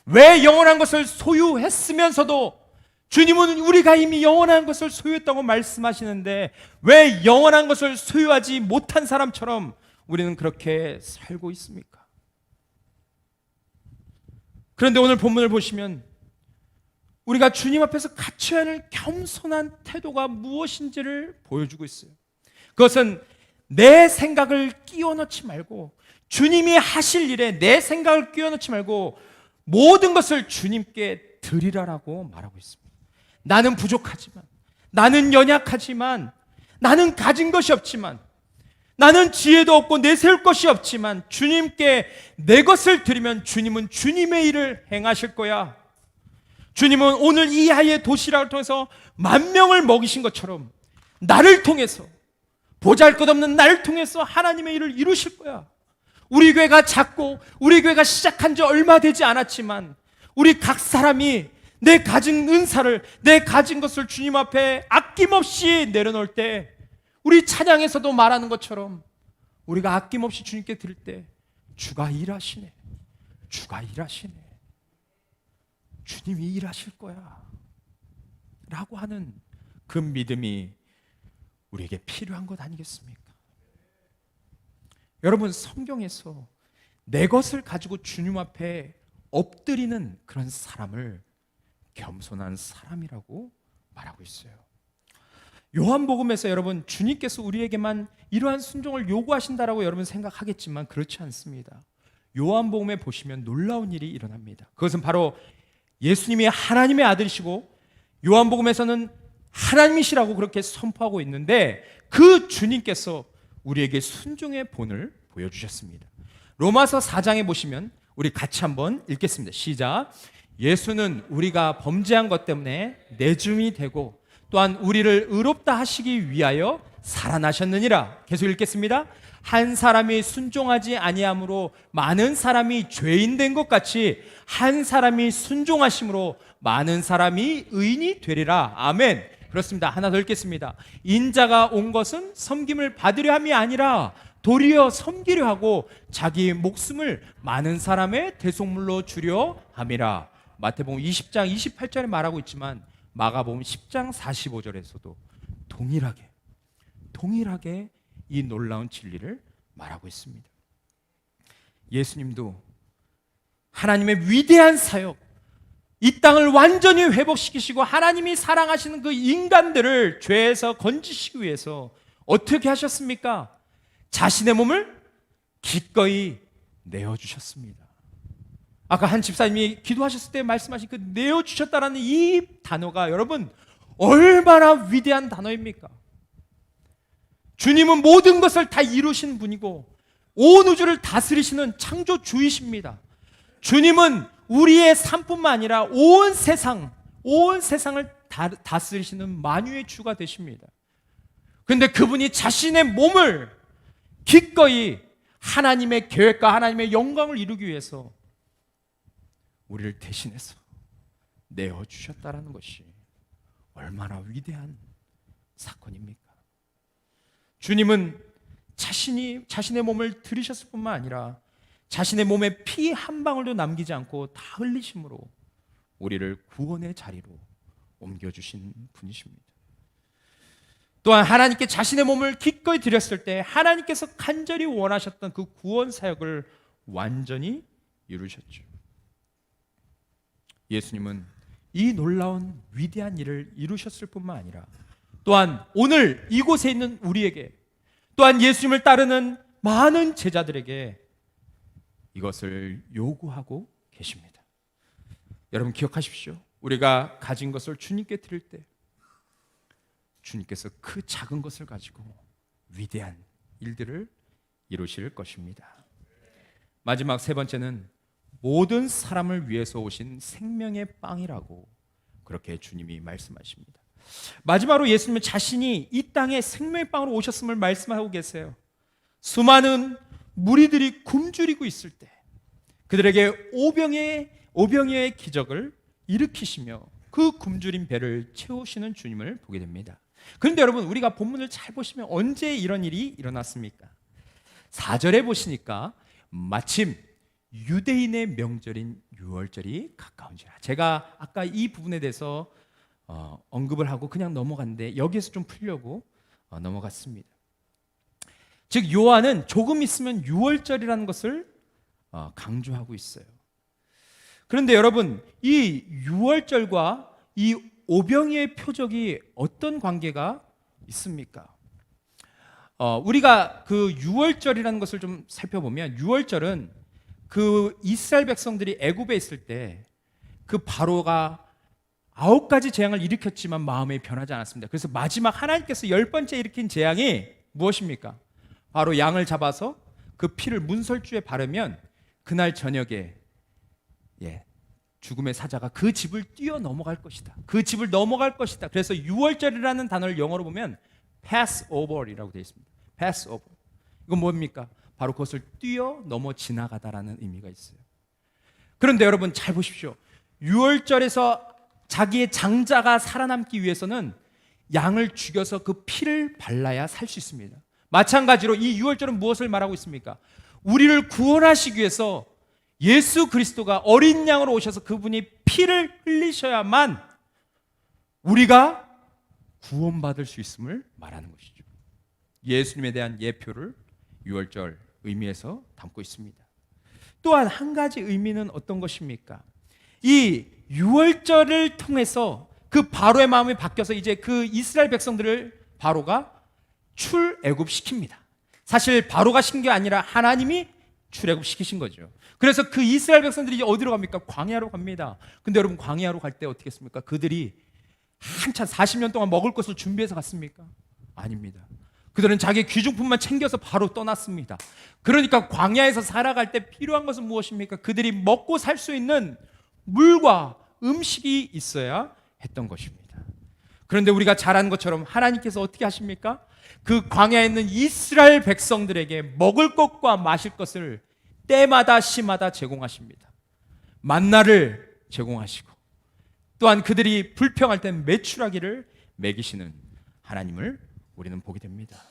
왜 영원한 것을 소유했으면서도 주님은 우리가 이미 영원한 것을 소유했다고 말씀하시는데 왜 영원한 것을 소유하지 못한 사람처럼 우리는 그렇게 살고 있습니까? 그런데 오늘 본문을 보시면 우리가 주님 앞에서 갖춰야 할 겸손한 태도가 무엇인지를 보여주고 있어요. 그것은 내 생각을 끼워 넣지 말고 주님이 하실 일에 내 생각을 끼워 넣지 말고 모든 것을 주님께 드리라라고 말하고 있습니다. 나는 부족하지만, 나는 연약하지만, 나는 가진 것이 없지만, 나는 지혜도 없고 내세울 것이 없지만 주님께 내 것을 드리면 주님은 주님의 일을 행하실 거야. 주님은 오늘 이 아이의 도시락을 통해서 10,000명을 먹이신 것처럼 나를 통해서, 보잘것없는 나를 통해서 하나님의 일을 이루실 거야. 우리 교회가 작고 우리 교회가 시작한 지 얼마 되지 않았지만 우리 각 사람이 내 가진 은사를, 내 가진 것을 주님 앞에 아낌없이 내려놓을 때 우리 찬양에서도 말하는 것처럼 우리가 아낌없이 주님께 드릴 때 주가 일하시네, 주가 일하시네, 주님이 일하실 거야 라고 하는 그 믿음이 우리에게 필요한 것 아니겠습니까? 여러분, 성경에서 내 것을 가지고 주님 앞에 엎드리는 그런 사람을 겸손한 사람이라고 말하고 있어요. 요한복음에서 여러분 주님께서 우리에게만 이러한 순종을 요구하신다라고 여러분 생각하겠지만 그렇지 않습니다. 요한복음에 보시면 놀라운 일이 일어납니다. 그것은 바로 예수님이 하나님의 아들이시고 요한복음에서는 하나님이시라고 그렇게 선포하고 있는데 그 주님께서 우리에게 순종의 본을 보여주셨습니다. 로마서 4장에 보시면 우리 같이 한번 읽겠습니다. 시작. 예수는 우리가 범죄한 것 때문에 내줌이 되고 또한 우리를 의롭다 하시기 위하여 살아나셨느니라. 계속 읽겠습니다. 한 사람이 순종하지 아니함으로 많은 사람이 죄인 된 것 같이 한 사람이 순종하심으로 많은 사람이 의인이 되리라. 아멘. 그렇습니다. 하나 더 읽겠습니다. 인자가 온 것은 섬김을 받으려 함이 아니라 도리어 섬기려 하고 자기 목숨을 많은 사람의 대속물로 주려 함이라. 마태복음 20장 28절에 말하고 있지만 마가복음 10장 45절에서도 동일하게 이 놀라운 진리를 말하고 있습니다. 예수님도 하나님의 위대한 사역, 이 땅을 완전히 회복시키시고 하나님이 사랑하시는 그 인간들을 죄에서 건지시기 위해서 어떻게 하셨습니까? 자신의 몸을 기꺼이 내어주셨습니다. 아까 한 집사님이 기도하셨을 때 말씀하신 그 내어주셨다라는 이 단어가 여러분 얼마나 위대한 단어입니까? 주님은 모든 것을 다 이루신 분이고 온 우주를 다스리시는 창조주이십니다. 주님은 우리의 삶뿐만 아니라 온 세상을 다스리시는 만유의 주가 되십니다. 그런데 그분이 자신의 몸을 기꺼이 하나님의 계획과 하나님의 영광을 이루기 위해서 우리를 대신해서 내어주셨다라는 것이 얼마나 위대한 사건입니까? 주님은 자신의 몸을 들이셨을 뿐만 아니라 자신의 몸에 피 한 방울도 남기지 않고 다 흘리심으로 우리를 구원의 자리로 옮겨주신 분이십니다. 또한 하나님께 자신의 몸을 기꺼이 드렸을 때 하나님께서 간절히 원하셨던 그 구원 사역을 완전히 이루셨죠. 예수님은 이 놀라운 위대한 일을 이루셨을 뿐만 아니라 또한 오늘 이곳에 있는 우리에게 또한 예수님을 따르는 많은 제자들에게 이것을 요구하고 계십니다. 여러분 기억하십시오. 우리가 가진 것을 주님께 드릴 때 주님께서 그 작은 것을 가지고 위대한 일들을 이루실 것입니다. 마지막 세 번째는 모든 사람을 위해서 오신 생명의 빵이라고 그렇게 주님이 말씀하십니다. 마지막으로 예수님은 자신이 이 땅에 생명의 빵으로 오셨음을 말씀하고 계세요. 수많은 무리들이 굶주리고 있을 때 그들에게 오병이어의 기적을 일으키시며 그 굶주린 배를 채우시는 주님을 보게 됩니다. 그런데 여러분, 우리가 본문을 잘 보시면 언제 이런 일이 일어났습니까? 4절에 보시니까 마침 유대인의 명절인 유월절이 가까운지라. 제가 아까 이 부분에 대해서 언급을 하고 그냥 넘어갔는데 여기에서 좀 풀려고 넘어갔습니다. 즉 요한은 조금 있으면 유월절이라는 것을 강조하고 있어요. 그런데 여러분, 이 유월절과 이 오병이의 표적이 어떤 관계가 있습니까? 우리가 그 유월절이라는 것을 좀 살펴보면, 유월절은 그 이스라엘 백성들이 애굽에 있을 때 그 바로가 9가지 재앙을 일으켰지만 마음이 변하지 않았습니다. 그래서 마지막 하나님께서 10번째 일으킨 재앙이 무엇입니까? 바로 양을 잡아서 그 피를 문설주에 바르면 그날 저녁에 죽음의 사자가 그 집을 뛰어 넘어갈 것이다. 그 집을 넘어갈 것이다. 그래서 유월절이라는 단어를 영어로 보면 Passover이라고 되어 있습니다. Passover. 이건 뭡니까? 바로 그것을 뛰어 넘어 지나가다라는 의미가 있어요. 그런데 여러분 잘 보십시오. 유월절에서 자기의 장자가 살아남기 위해서는 양을 죽여서 그 피를 발라야 살 수 있습니다. 마찬가지로 이 유월절은 무엇을 말하고 있습니까? 우리를 구원하시기 위해서 예수 그리스도가 어린 양으로 오셔서 그분이 피를 흘리셔야만 우리가 구원받을 수 있음을 말하는 것이죠. 예수님에 대한 예표를 유월절 의미에서 담고 있습니다. 또한 한 가지 의미는 어떤 것입니까? 이 유월절을 통해서 그 바로의 마음이 바뀌어서 이제 그 이스라엘 백성들을 바로가 출애굽시킵니다. 사실 바로가 시킨 게 아니라 하나님이 출애굽시키신 거죠. 그래서 그 이스라엘 백성들이 이제 어디로 갑니까? 광야로 갑니다. 근데 여러분, 광야로 갈 때 어떻게 했습니까? 그들이 한참 40년 동안 먹을 것을 준비해서 갔습니까? 아닙니다. 그들은 자기 귀중품만 챙겨서 바로 떠났습니다. 그러니까 광야에서 살아갈 때 필요한 것은 무엇입니까? 그들이 먹고 살 수 있는 물과 음식이 있어야 했던 것입니다. 그런데 우리가 잘 아는 것처럼 하나님께서 어떻게 하십니까? 그 광야에 있는 이스라엘 백성들에게 먹을 것과 마실 것을 때마다 시마다 제공하십니다. 만나를 제공하시고 또한 그들이 불평할 때 메추라기를 먹이시는 하나님을 우리는 보게 됩니다.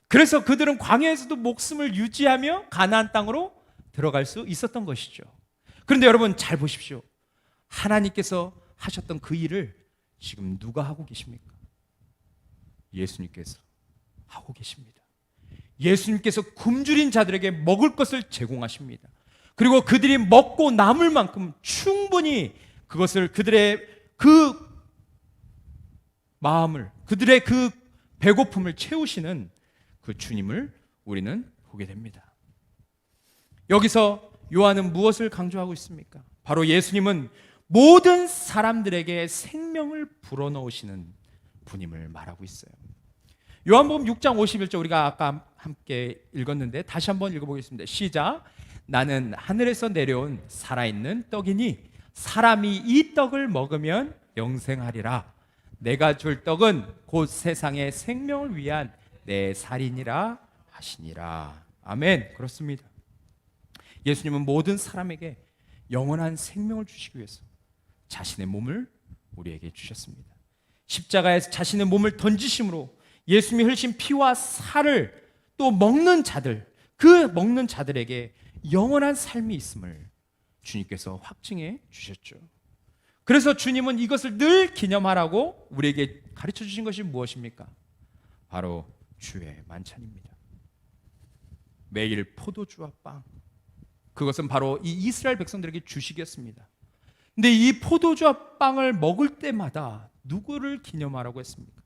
그래서 그들은 광야에서도 목숨을 유지하며 가나안 땅으로 들어갈 수 있었던 것이죠. 그런데 여러분 잘 보십시오. 하나님께서 하셨던 그 일을 지금 누가 하고 계십니까? 예수님께서 하고 계십니다. 예수님께서 굶주린 자들에게 먹을 것을 제공하십니다. 그리고 그들이 먹고 남을 만큼 충분히 그것을, 그들의 그 마음을, 그들의 그 배고픔을 채우시는 그 주님을 우리는 보게 됩니다. 여기서 요한은 무엇을 강조하고 있습니까? 바로 예수님은 모든 사람들에게 생명을 불어넣으시는 분임을 말하고 있어요. 요한복음 6장 51절 우리가 아까 함께 읽었는데 다시 한번 읽어보겠습니다. 시작. 나는 하늘에서 내려온 살아있는 떡이니 사람이 이 떡을 먹으면 영생하리라. 내가 줄 떡은 곧 세상의 생명을 위한 내 살이니라 하시니라. 아멘. 그렇습니다. 예수님은 모든 사람에게 영원한 생명을 주시기 위해서 자신의 몸을 우리에게 주셨습니다. 십자가에서 자신의 몸을 던지심으로 예수님이 흘리신 피와 살을 또 먹는 자들, 그 먹는 자들에게 영원한 삶이 있음을 주님께서 확증해 주셨죠. 그래서 주님은 이것을 늘 기념하라고 우리에게 가르쳐 주신 것이 무엇입니까? 바로 주의 만찬입니다. 매일 포도주와 빵, 그것은 바로 이 이스라엘 백성들에게 주식이었습니다. 근데 이 포도주와 빵을 먹을 때마다 누구를 기념하라고 했습니까?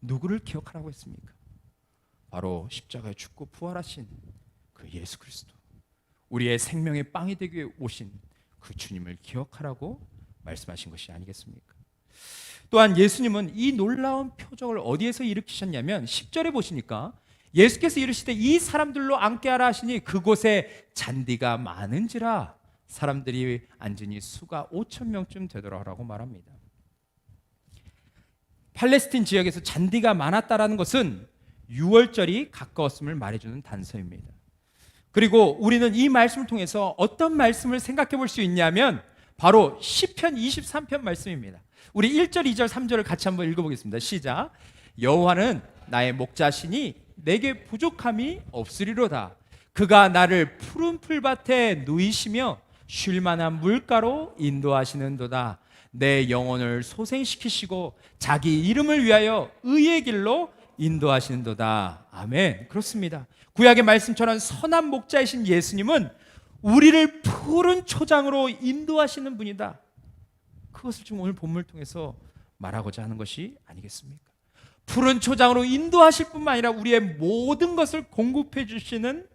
누구를 기억하라고 했습니까? 바로 십자가에 죽고 부활하신 그 예수 그리스도, 우리의 생명의 빵이 되기 위해 오신 그 주님을 기억하라고 말씀하신 것이 아니겠습니까? 또한 예수님은 이 놀라운 표적을 어디에서 일으키셨냐면 10절에 보시니까 예수께서 이르시되 이 사람들로 앉게 하라 하시니 그곳에 잔디가 많은지라 사람들이 앉으니 수가 5,000명쯤 되더라라고 말합니다. 팔레스틴 지역에서 잔디가 많았다라는 것은 유월절이 가까웠음을 말해주는 단서입니다. 그리고 우리는 이 말씀을 통해서 어떤 말씀을 생각해 볼 수 있냐면 바로 시편 23편 말씀입니다. 우리 1절, 2절, 3절을 같이 한번 읽어보겠습니다. 시작. 여호와는 나의 목자시니 내게 부족함이 없으리로다. 그가 나를 푸른 풀밭에 누이시며 쉴 만한 물가로 인도하시는도다. 내 영혼을 소생시키시고 자기 이름을 위하여 의의 길로 인도하시는도다. 아멘. 그렇습니다. 구약의 말씀처럼 선한 목자이신 예수님은 우리를 푸른 초장으로 인도하시는 분이다. 그것을 지금 오늘 본문을 통해서 말하고자 하는 것이 아니겠습니까? 푸른 초장으로 인도하실 뿐만 아니라 우리의 모든 것을 공급해 주시는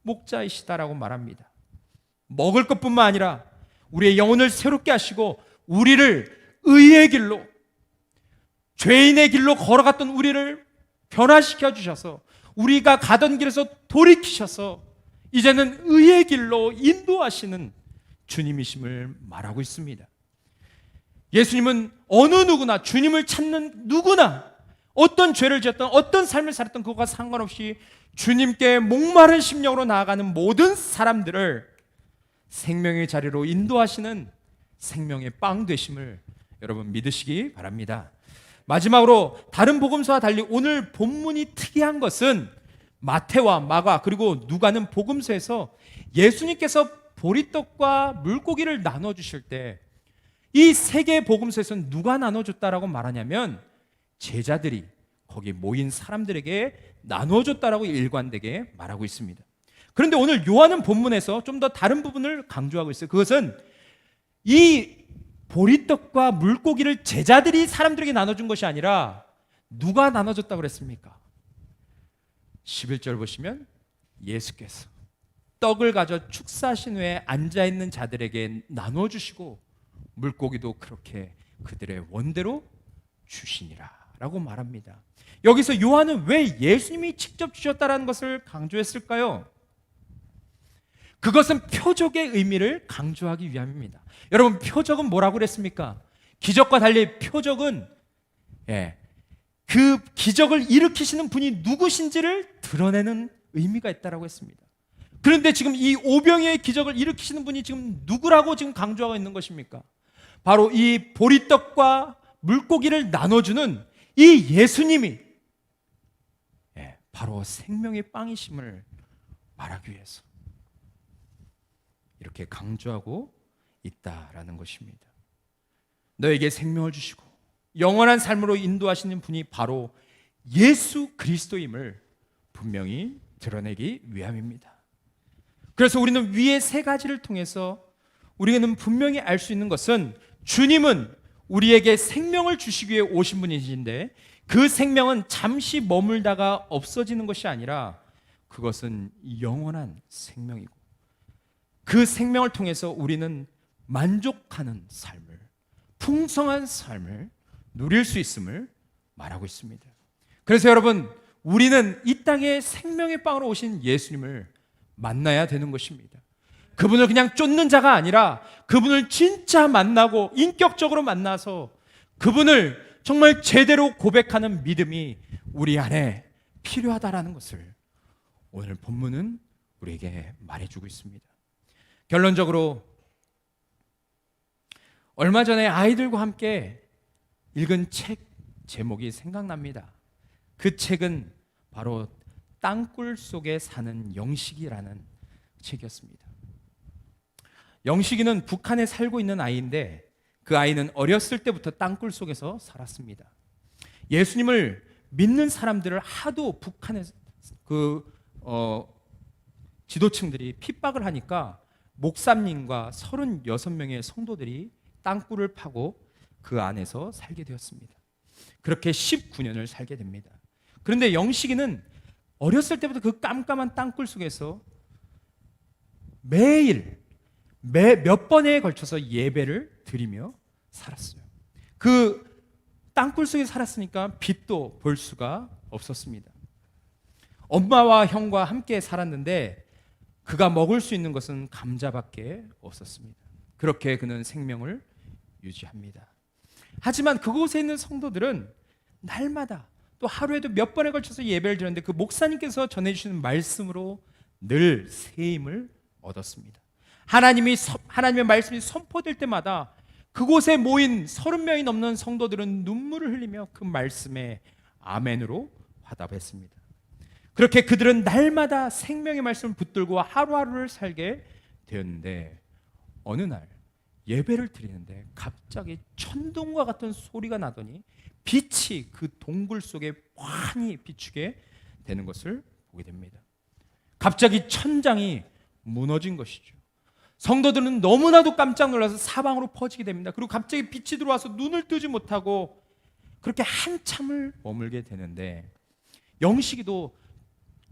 목자이시다라고 말합니다. 먹을 것뿐만 아니라 우리의 영혼을 새롭게 하시고 우리를 의의 길로, 죄인의 길로 걸어갔던 우리를 변화시켜 주셔서 우리가 가던 길에서 돌이키셔서 이제는 의의 길로 인도하시는 주님이심을 말하고 있습니다. 예수님은 어느 누구나, 주님을 찾는 누구나 어떤 죄를 지었던 어떤 삶을 살았던 그것과 상관없이 주님께 목마른 심령으로 나아가는 모든 사람들을 생명의 자리로 인도하시는 생명의 빵 되심을 여러분 믿으시기 바랍니다. 마지막으로 다른 복음서와 달리 오늘 본문이 특이한 것은 마태와 마가 그리고 누가는 복음서에서 예수님께서 보리떡과 물고기를 나눠주실 때 이 세 개의 복음서에서는 누가 나눠줬다라고 말하냐면 제자들이 거기 모인 사람들에게 나눠줬다라고 일관되게 말하고 있습니다. 그런데 오늘 요한은 본문에서 좀 더 다른 부분을 강조하고 있어요. 그것은 이 보리떡과 물고기를 제자들이 사람들에게 나눠준 것이 아니라 누가 나눠줬다고 그랬습니까? 11절 보시면 예수께서 떡을 가져 축사하신 후에 앉아있는 자들에게 나눠주시고 물고기도 그렇게 그들의 원대로 주시니라 라고 말합니다. 여기서 요한은 왜 예수님이 직접 주셨다라는 것을 강조했을까요? 그것은 표적의 의미를 강조하기 위함입니다. 여러분, 표적은 뭐라고 그랬습니까? 기적과 달리 표적은 그 기적을 일으키시는 분이 누구신지를 드러내는 의미가 있다라고 했습니다. 그런데 지금 이 오병이의 기적을 일으키시는 분이 지금 누구라고 지금 강조하고 있는 것입니까? 바로 이 보리떡과 물고기를 나눠주는 이 예수님이 바로 생명의 빵이심을 말하기 위해서 이렇게 강조하고 있다라는 것입니다. 너에게 생명을 주시고 영원한 삶으로 인도하시는 분이 바로 예수 그리스도임을 분명히 드러내기 위함입니다. 그래서 우리는 위의 세 가지를 통해서 우리는 분명히 알 수 있는 것은 주님은 우리에게 생명을 주시기 위해 오신 분이신데 그 생명은 잠시 머물다가 없어지는 것이 아니라 그것은 영원한 생명이고 그 생명을 통해서 우리는 만족하는 삶을, 풍성한 삶을 누릴 수 있음을 말하고 있습니다. 그래서 여러분, 우리는 이 땅에 생명의 빵으로 오신 예수님을 만나야 되는 것입니다. 그분을 그냥 쫓는 자가 아니라 그분을 진짜 만나고 인격적으로 만나서 그분을 정말 제대로 고백하는 믿음이 우리 안에 필요하다라는 것을 오늘 본문은 우리에게 말해주고 있습니다. 결론적으로 얼마 전에 아이들과 함께 읽은 책 제목이 생각납니다. 그 책은 바로 땅굴 속에 사는 영식이라는 책이었습니다. 영식이는 북한에 살고 있는 아이인데 그 아이는 어렸을 때부터 땅굴 속에서 살았습니다. 예수님을 믿는 사람들을 하도 북한의 지도층들이 핍박을 하니까 목사님과 36명의 성도들이 땅굴을 파고 그 안에서 살게 되었습니다. 그렇게 19년을 살게 됩니다. 그런데 영식이는 어렸을 때부터 그 깜깜한 땅굴 속에서 매일 몇 번에 걸쳐서 예배를 드리며 살았어요. 그 땅굴 속에 살았으니까 빛도 볼 수가 없었습니다. 엄마와 형과 함께 살았는데 그가 먹을 수 있는 것은 감자밖에 없었습니다. 그렇게 그는 생명을 유지합니다. 하지만 그곳에 있는 성도들은 날마다 또 하루에도 몇 번에 걸쳐서 예배를 드렸는데 그 목사님께서 전해주시는 말씀으로 늘 새 힘을 얻었습니다. 하나님의 말씀이 선포될 때마다 그곳에 모인 30명이 넘는 성도들은 눈물을 흘리며 그 말씀에 아멘으로 화답했습니다. 그렇게 그들은 날마다 생명의 말씀을 붙들고 하루하루를 살게 되었는데, 어느 날 예배를 드리는데 갑자기 천둥과 같은 소리가 나더니 빛이 그 동굴 속에 환히 비추게 되는 것을 보게 됩니다. 갑자기 천장이 무너진 것이죠. 성도들은 너무나도 깜짝 놀라서 사방으로 퍼지게 됩니다. 그리고 갑자기 빛이 들어와서 눈을 뜨지 못하고 그렇게 한참을 머물게 되는데, 영식이도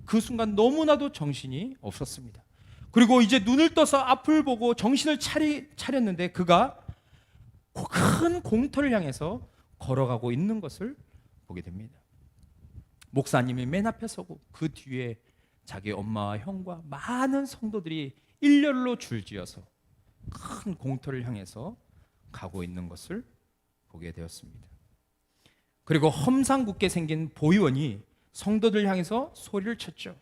그 순간 너무나도 정신이 없었습니다. 그리고 이제 눈을 떠서 앞을 보고 정신을 차렸는데 그가 큰 공터를 향해서 걸어가고 있는 것을 보게 됩니다. 목사님이 맨 앞에 서고 그 뒤에 자기 엄마와 형과 많은 성도들이 일렬로 줄지어서 큰 공터를 향해서 가고 있는 것을 보게 되었습니다. 그리고 험상궂게 생긴 보이원이 성도들 향해서 소리를 쳤죠.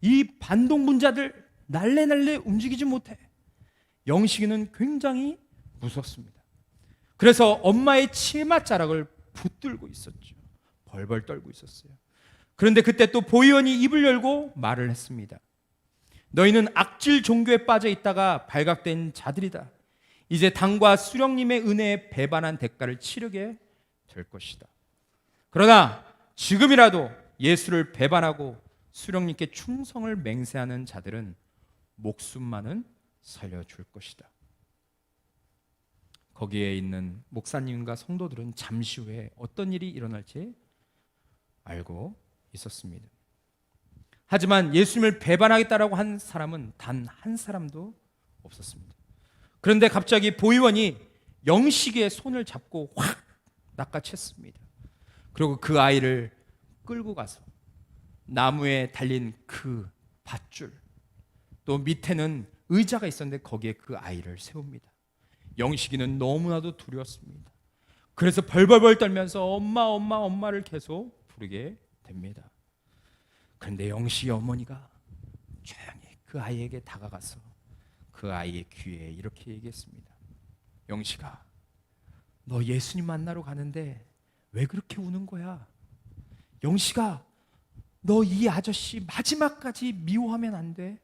이 반동분자들 날래날래 움직이지 못해. 영식이는 굉장히 무섭습니다. 그래서 엄마의 치마자락을 붙들고 있었죠. 벌벌 떨고 있었어요. 그런데 그때 또 보이원이 입을 열고 말을 했습니다. 너희는 악질 종교에 빠져 있다가 발각된 자들이다. 이제 당과 수령님의 은혜에 배반한 대가를 치르게 될 것이다. 그러나 지금이라도 예수를 배반하고 수령님께 충성을 맹세하는 자들은 목숨만은 살려줄 것이다. 거기에 있는 목사님과 성도들은 잠시 후에 어떤 일이 일어날지 알고 있었습니다. 하지만 예수님을 배반하겠다라고 한 사람은 단 한 사람도 없었습니다. 그런데 갑자기 보이원이 영식의 손을 잡고 확 낚아챘습니다. 그리고 그 아이를 끌고 가서 나무에 달린 그 밧줄, 또 밑에는 의자가 있었는데 거기에 그 아이를 세웁니다. 영식이는 너무나도 두려웠습니다. 그래서 벌벌벌 떨면서 엄마 엄마 엄마를 계속 부르게 됩니다. 그런데 영식이 어머니가 조용히 그 아이에게 다가가서 그 아이의 귀에 이렇게 얘기했습니다. 영식아, 너 예수님 만나러 가는데 왜 그렇게 우는 거야? 영식아, 너 이 아저씨 마지막까지 미워하면 안 돼.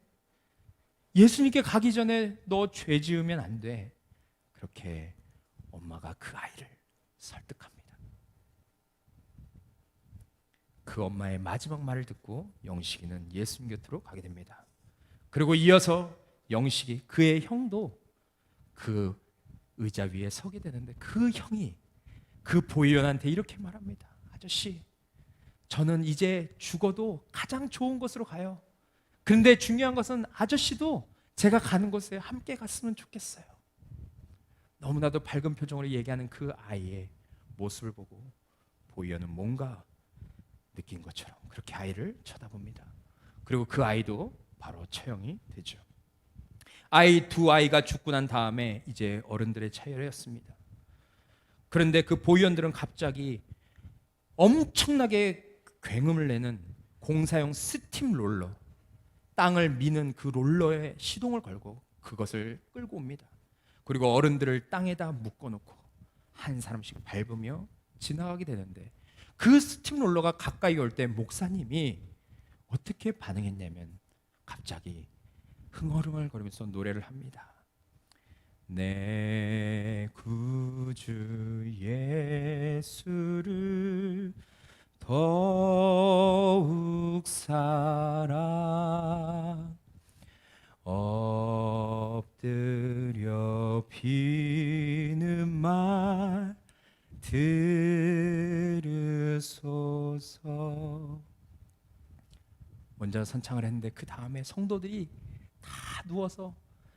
예수님께 가기 전에 너 죄 지으면 안 돼. 그렇게 엄마가 그 아이를 설득합니다. 그 엄마의 마지막 말을 듣고 영식이는 예수님 곁으로 가게 됩니다. 그리고 이어서 영식이, 그의 형도 그 의자 위에 서게 되는데 그 형이 그 보이원한테 이렇게 말합니다. 아저씨, 저는 이제 죽어도 가장 좋은 곳으로 가요. 그런데 중요한 것은 아저씨도 제가 가는 곳에 함께 갔으면 좋겠어요. 너무나도 밝은 표정으로 얘기하는 그 아이의 모습을 보고 보이원은 뭔가 느낀 것처럼 그렇게 아이를 쳐다봅니다. 그리고 그 아이도 바로 처형이 되죠. 두 아이가 죽고 난 다음에 이제 어른들의 차례였습니다. 그런데 그 보위원들은 갑자기 엄청나게 굉음을 내는 공사용 스팀 롤러, 땅을 미는 그 롤러에 시동을 걸고 그것을 끌고 옵니다. 그리고 어른들을 땅에다 묶어놓고 한 사람씩 밟으며 지나가게 되는데, 그 스팀 롤러가 가까이 올 때 목사님이 어떻게 반응했냐면 갑자기 흥얼흥얼거리면서 노래를 합니다. 내 구주 예수를 더욱 사랑, 엎드려 비는 말 들으소서. 먼저 선창을 했는데 그 다음에 성도들이 다 누워서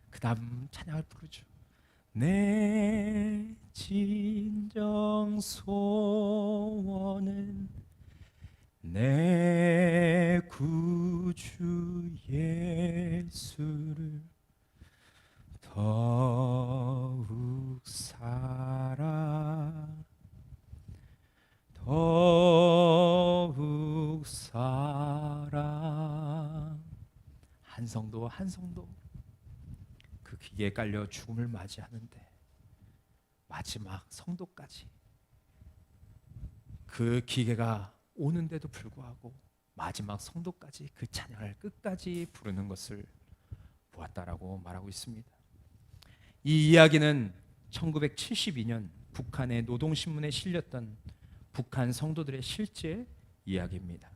그 다음 찬양을 부르죠. 내 진정 소원은 내 구주 예수를 더욱 사랑, 더욱 사랑. 한 성도 한 성도 그 기계에 깔려 죽음을 맞이하는데 마지막 성도까지 그 기계가 오는데도 불구하고 마지막 성도까지 그 찬양을 끝까지 부르는 것을 보았다라고 말하고 있습니다. 이 이야기는 1972년 북한의 노동신문에 실렸던 북한 성도들의 실제 이야기입니다.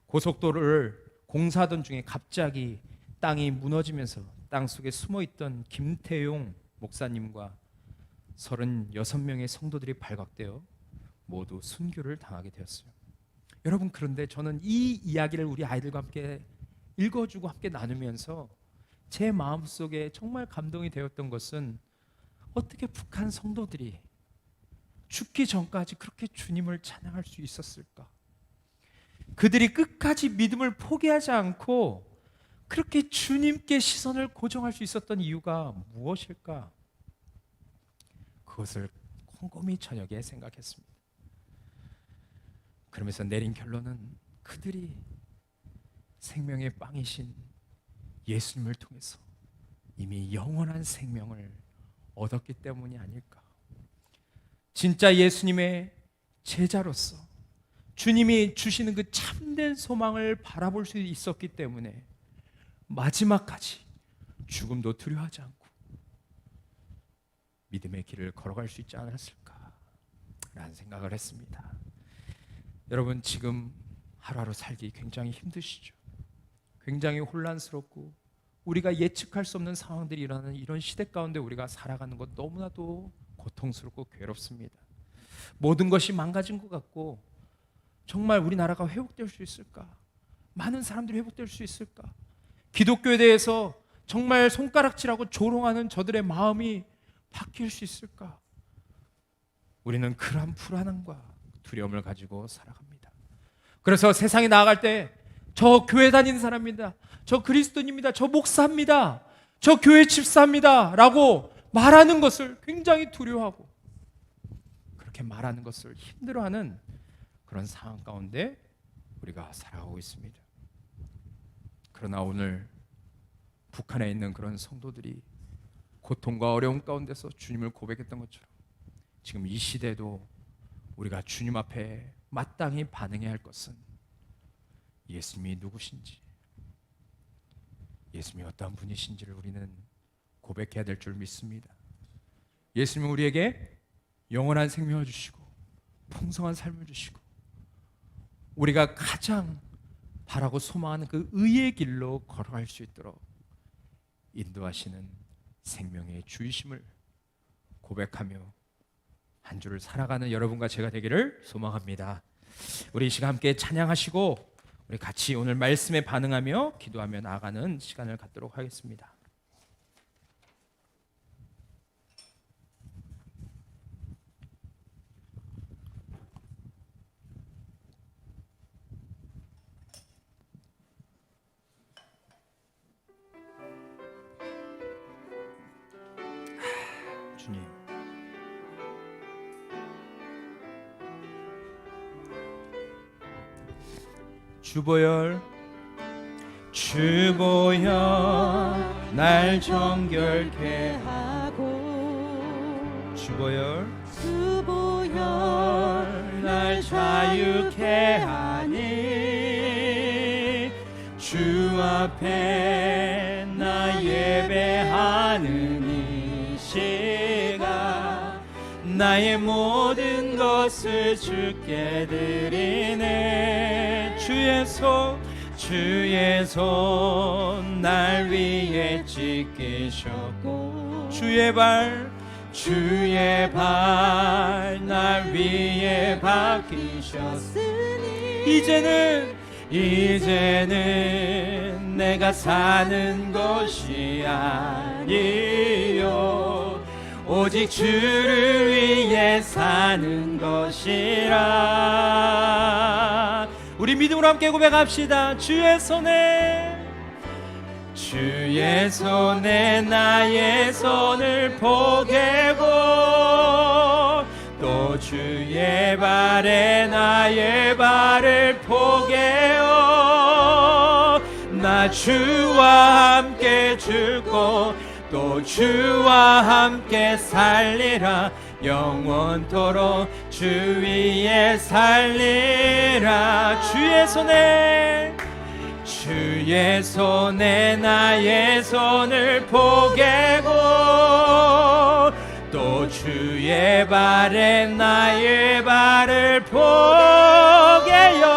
고속도로를 공사하던 중에 갑자기 땅이 무너지면서 땅속에 숨어있던 김태용 목사님과 36명의 성도들이 발각되어 모두 순교를 당하게 되었어요. 여러분, 그런데 저는 이 이야기를 우리 아이들과 함께 읽어주고 함께 나누면서 제 마음속에 정말 감동이 되었던 것은 어떻게 북한 성도들이 죽기 전까지 그렇게 주님을 찬양할 수 있었을까? 그들이 끝까지 믿음을 포기하지 않고 그렇게 주님께 시선을 고정할 수 있었던 이유가 무엇일까? 그것을 곰곰이 저녁에 생각했습니다. 그러면서 내린 결론은 그들이 생명의 빵이신 예수님을 통해서 이미 영원한 생명을 얻었기 때문이 아닐까. 진짜 예수님의 제자로서 주님이 주시는 그 참된 소망을 바라볼 수 있었기 때문에 마지막까지 죽음도 두려워하지 않고 믿음의 길을 걸어갈 수 있지 않았을까라는 생각을 했습니다. 여러분, 지금 하루하루 살기 굉장히 힘드시죠? 굉장히 혼란스럽고 우리가 예측할 수 없는 상황들이 일어나는 이런 시대 가운데 우리가 살아가는 것 너무나도 고통스럽고 괴롭습니다. 모든 것이 망가진 것 같고 정말 우리나라가 회복될 수 있을까? 많은 사람들이 회복될 수 있을까? 기독교에 대해서 정말 손가락질하고 조롱하는 저들의 마음이 바뀔 수 있을까? 우리는 그러한 불안함과 두려움을 가지고 살아갑니다. 그래서 세상에 나아갈 때 저 교회 다니는 사람입니다, 저 그리스도인입니다, 저 목사입니다, 저 교회 집사입니다 라고 말하는 것을 굉장히 두려워하고 그렇게 말하는 것을 힘들어하는 그런 상황 가운데 우리가 살아가고 있습니다. 그러나 오늘 북한에 있는 그런 성도들이 고통과 어려움 가운데서 주님을 고백했던 것처럼 지금 이 시대도 우리가 주님 앞에 마땅히 반응해야 할 것은 예수님이 누구신지, 예수님이 어떠한 분이신지를 우리는 고백해야 될 줄 믿습니다. 예수님은 우리에게 영원한 생명을 주시고 풍성한 삶을 주시고 우리가 가장 바라고 소망하는 그 의의 길로 걸어갈 수 있도록 인도하시는 생명의 주이심을 고백하며 한 주를 살아가는 여러분과 제가 되기를 소망합니다. 우리 이 시간 함께 찬양하시고 우리 같이 오늘 말씀에 반응하며 기도하며 나아가는 시간을 갖도록 하겠습니다. 주님, 주보혈 날 정결케 하고 주보혈 날 자유케 하니 주 앞에 나 예배하는 이 시간 나의 모든 것을 주께 드리네. 주의 손 날 위에 찢기셨고 주의 발 날 위에 박히셨으니 이제는 내가 사는 것이 아니요 오직 주를 위해 사는 것이라. 우리 믿음으로 함께 고백합시다. 주의 손에 나의 손을 포개고 또 주의 발에 나의 발을 포개어 나 주와 함께 죽고 또 주와 함께 살리라. 영원토록 주 위에 살리라. 주의 손에 나의 손을 포개고 또 주의 발에 나의 발을 포개요.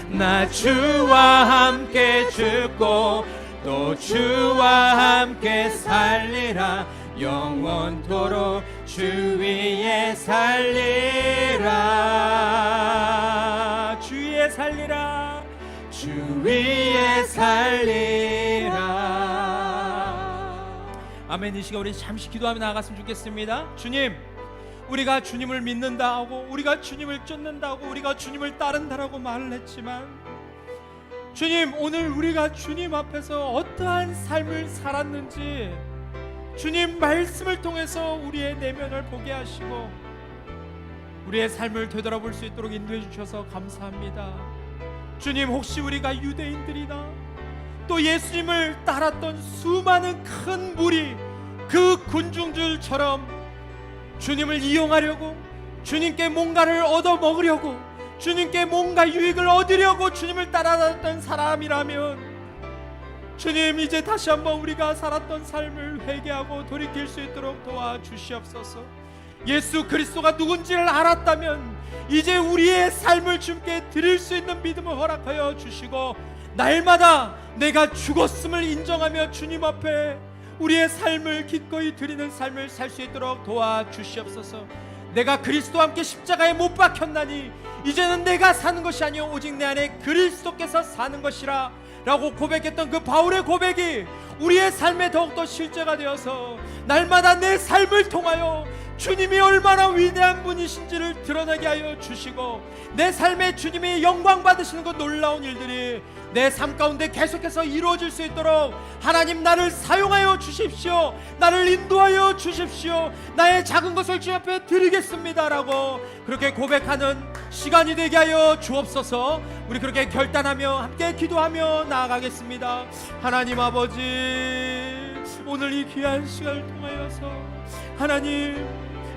나 주와 함께 죽고 또 주와 함께 살리라. 영원토록 주 위에 살리라. 주 위에 살리라. 주 위에 살리라. 아멘. 이 시간 우리 잠시 기도하며 나아갔으면 좋겠습니다. 주님, 우리가 주님을 믿는다 하고 우리가 주님을 쫓는다 하고 우리가 주님을 따른다라고 말을 했지만 주님, 오늘 우리가 주님 앞에서 어떠한 삶을 살았는지 주님 말씀을 통해서 우리의 내면을 보게 하시고 우리의 삶을 되돌아볼 수 있도록 인도해 주셔서 감사합니다. 주님, 혹시 우리가 유대인들이나 또 예수님을 따랐던 수많은 큰 무리 그 군중들처럼 주님을 이용하려고 주님께 뭔가를 얻어먹으려고 주님께 뭔가 유익을 얻으려고 주님을 따라다녔던 사람이라면 주님, 이제 다시 한번 우리가 살았던 삶을 회개하고 돌이킬 수 있도록 도와주시옵소서. 예수 그리스도가 누군지를 알았다면 이제 우리의 삶을 주님께 드릴 수 있는 믿음을 허락하여 주시고 날마다 내가 죽었음을 인정하며 주님 앞에 우리의 삶을 기꺼이 드리는 삶을 살 수 있도록 도와주시옵소서. 내가 그리스도와 함께 십자가에 못 박혔나니 이제는 내가 사는 것이 아니요 오직 내 안에 그리스도께서 사는 것이라 라고 고백했던 그 바울의 고백이 우리의 삶에 더욱더 실제가 되어서 날마다 내 삶을 통하여 주님이 얼마나 위대한 분이신지를 드러나게 하여 주시고 내 삶에 주님이 영광 받으시는 그 놀라운 일들이 내 삶 가운데 계속해서 이루어질 수 있도록 하나님, 나를 사용하여 주십시오. 나를 인도하여 주십시오. 나의 작은 것을 주님 앞에 드리겠습니다 라고 그렇게 고백하는 시간이 되게 하여 주옵소서. 우리 그렇게 결단하며 함께 기도하며 나아가겠습니다. 하나님 아버지, 오늘 이 귀한 시간을 통하여서 하나님,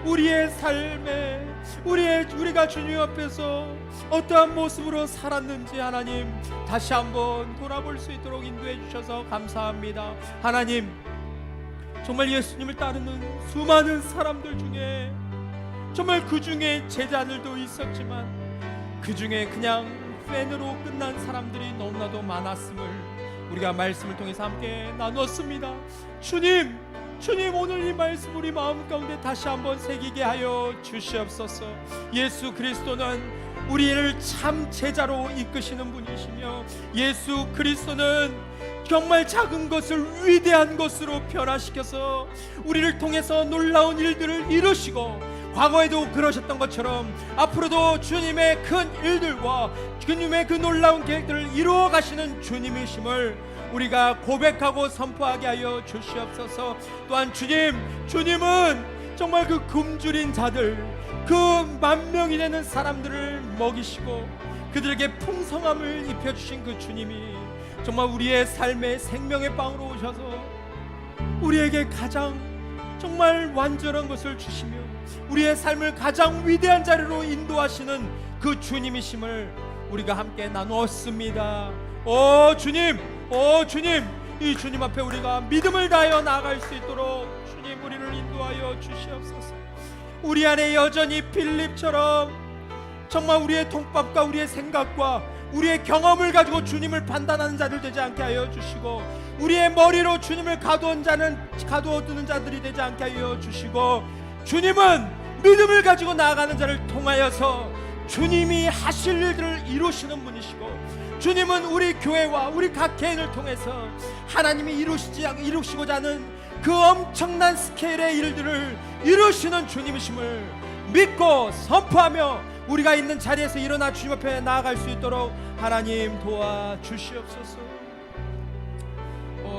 우리의 삶에 우리가 주님 앞에서 어떠한 모습으로 살았는지 하나님 다시 한번 돌아볼 수 있도록 인도해 주셔서 감사합니다. 하나님, 정말 예수님을 따르는 수많은 사람들 중에 정말 그 중에 제자들도 있었지만 그 중에 그냥 팬으로 끝난 사람들이 너무나도 많았음을 우리가 말씀을 통해서 함께 나눴습니다. 주님, 오늘 이 말씀 우리 마음 가운데 다시 한번 새기게 하여 주시옵소서. 예수 그리스도는 우리를 참 제자로 이끄시는 분이시며 예수 그리스도는 정말 작은 것을 위대한 것으로 변화시켜서 우리를 통해서 놀라운 일들을 이루시고 과거에도 그러셨던 것처럼 앞으로도 주님의 큰 일들과 주님의 그 놀라운 계획들을 이루어 가시는 주님이심을 우리가 고백하고 선포하게 하여 주시옵소서. 또한 주님은 정말 그 굶주린 자들, 그 10,000명이 되는 사람들을 먹이시고 그들에게 풍성함을 입혀주신 그 주님이 정말 우리의 삶의 생명의 빵으로 오셔서 우리에게 가장 정말 완전한 것을 주시며 우리의 삶을 가장 위대한 자리로 인도하시는 그 주님이심을 우리가 함께 나누었습니다. 오 주님, 이 주님 앞에 우리가 믿음을 다하여 나아갈 수 있도록 주님 우리를 인도하여 주시옵소서. 우리 안에 여전히 빌립처럼 정말 우리의 통밥과 우리의 생각과 우리의 경험을 가지고 주님을 판단하는 자들 되지 않게 하여 주시고 우리의 머리로 주님을 가두어두는 자들이 되지 않게 하여 주시고 주님은 믿음을 가지고 나아가는 자를 통하여서 주님이 하실 일들을 이루시는 분이시고 주님은 우리 교회와 우리 각 개인을 통해서 하나님이 이루시고자 하는 그 엄청난 스케일의 일들을 이루시는 주님이심을 믿고 선포하며 우리가 있는 자리에서 일어나 주님 앞에 나아갈 수 있도록 하나님 도와주시옵소서.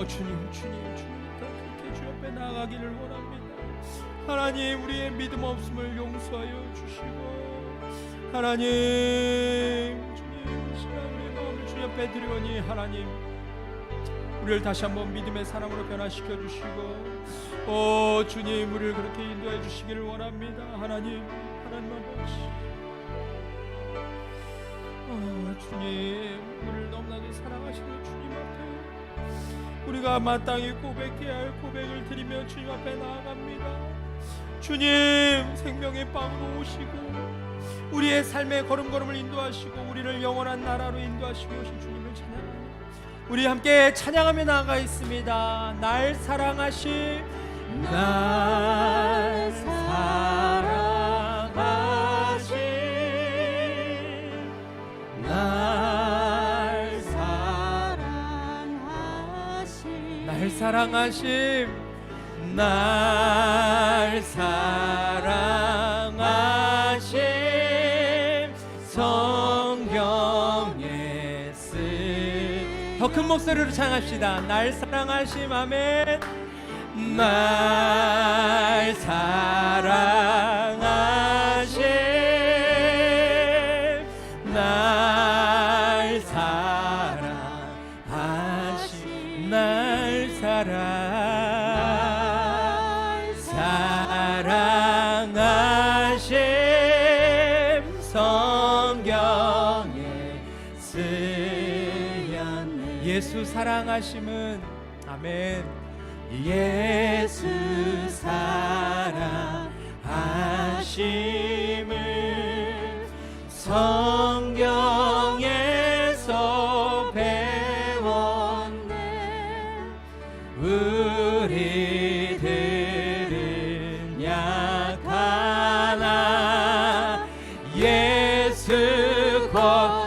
주님 그렇게 주 앞에 나아가기를 원합니다. 하나님, 우리의 믿음 없음을 용서하여 주시고 하나님, 주님 이 시간 우리의 마음을 주님 앞에 드리오니 하나님 우리를 다시 한번 믿음의 사람으로 변화시켜 주시고, 주님, 우리를 그렇게 인도해 주시기를 원합니다. 하나님 아버지, 주님, 우리를 너무나도 사랑하시는 주님 앞에 우리가 마땅히 고백해야 할 고백을 드리며 주님 앞에 나아갑니다. 주님, 생명의 빵으로 오시고 우리의 삶의 걸음걸음을 인도하시고 우리를 영원한 나라로 인도하시고 오신 주님을 찬양합니다. 우리 함께 찬양하며 나아가 있습니다. 날 사랑하신, 날 사랑하신, 날 사랑하신, 날 사랑하신, 날 사랑하신 성경에 쓴, 더 큰 목소리로 찬양합시다. 날 사랑하심. 아멘. 날 사랑하심, 날 사랑하심, 날 사랑하심 성경에 쓰였네. 예수 사랑하심은, 아멘, 예수 사랑하심을 성경에서 배웠네. 우리들은 약하나 예수 곧,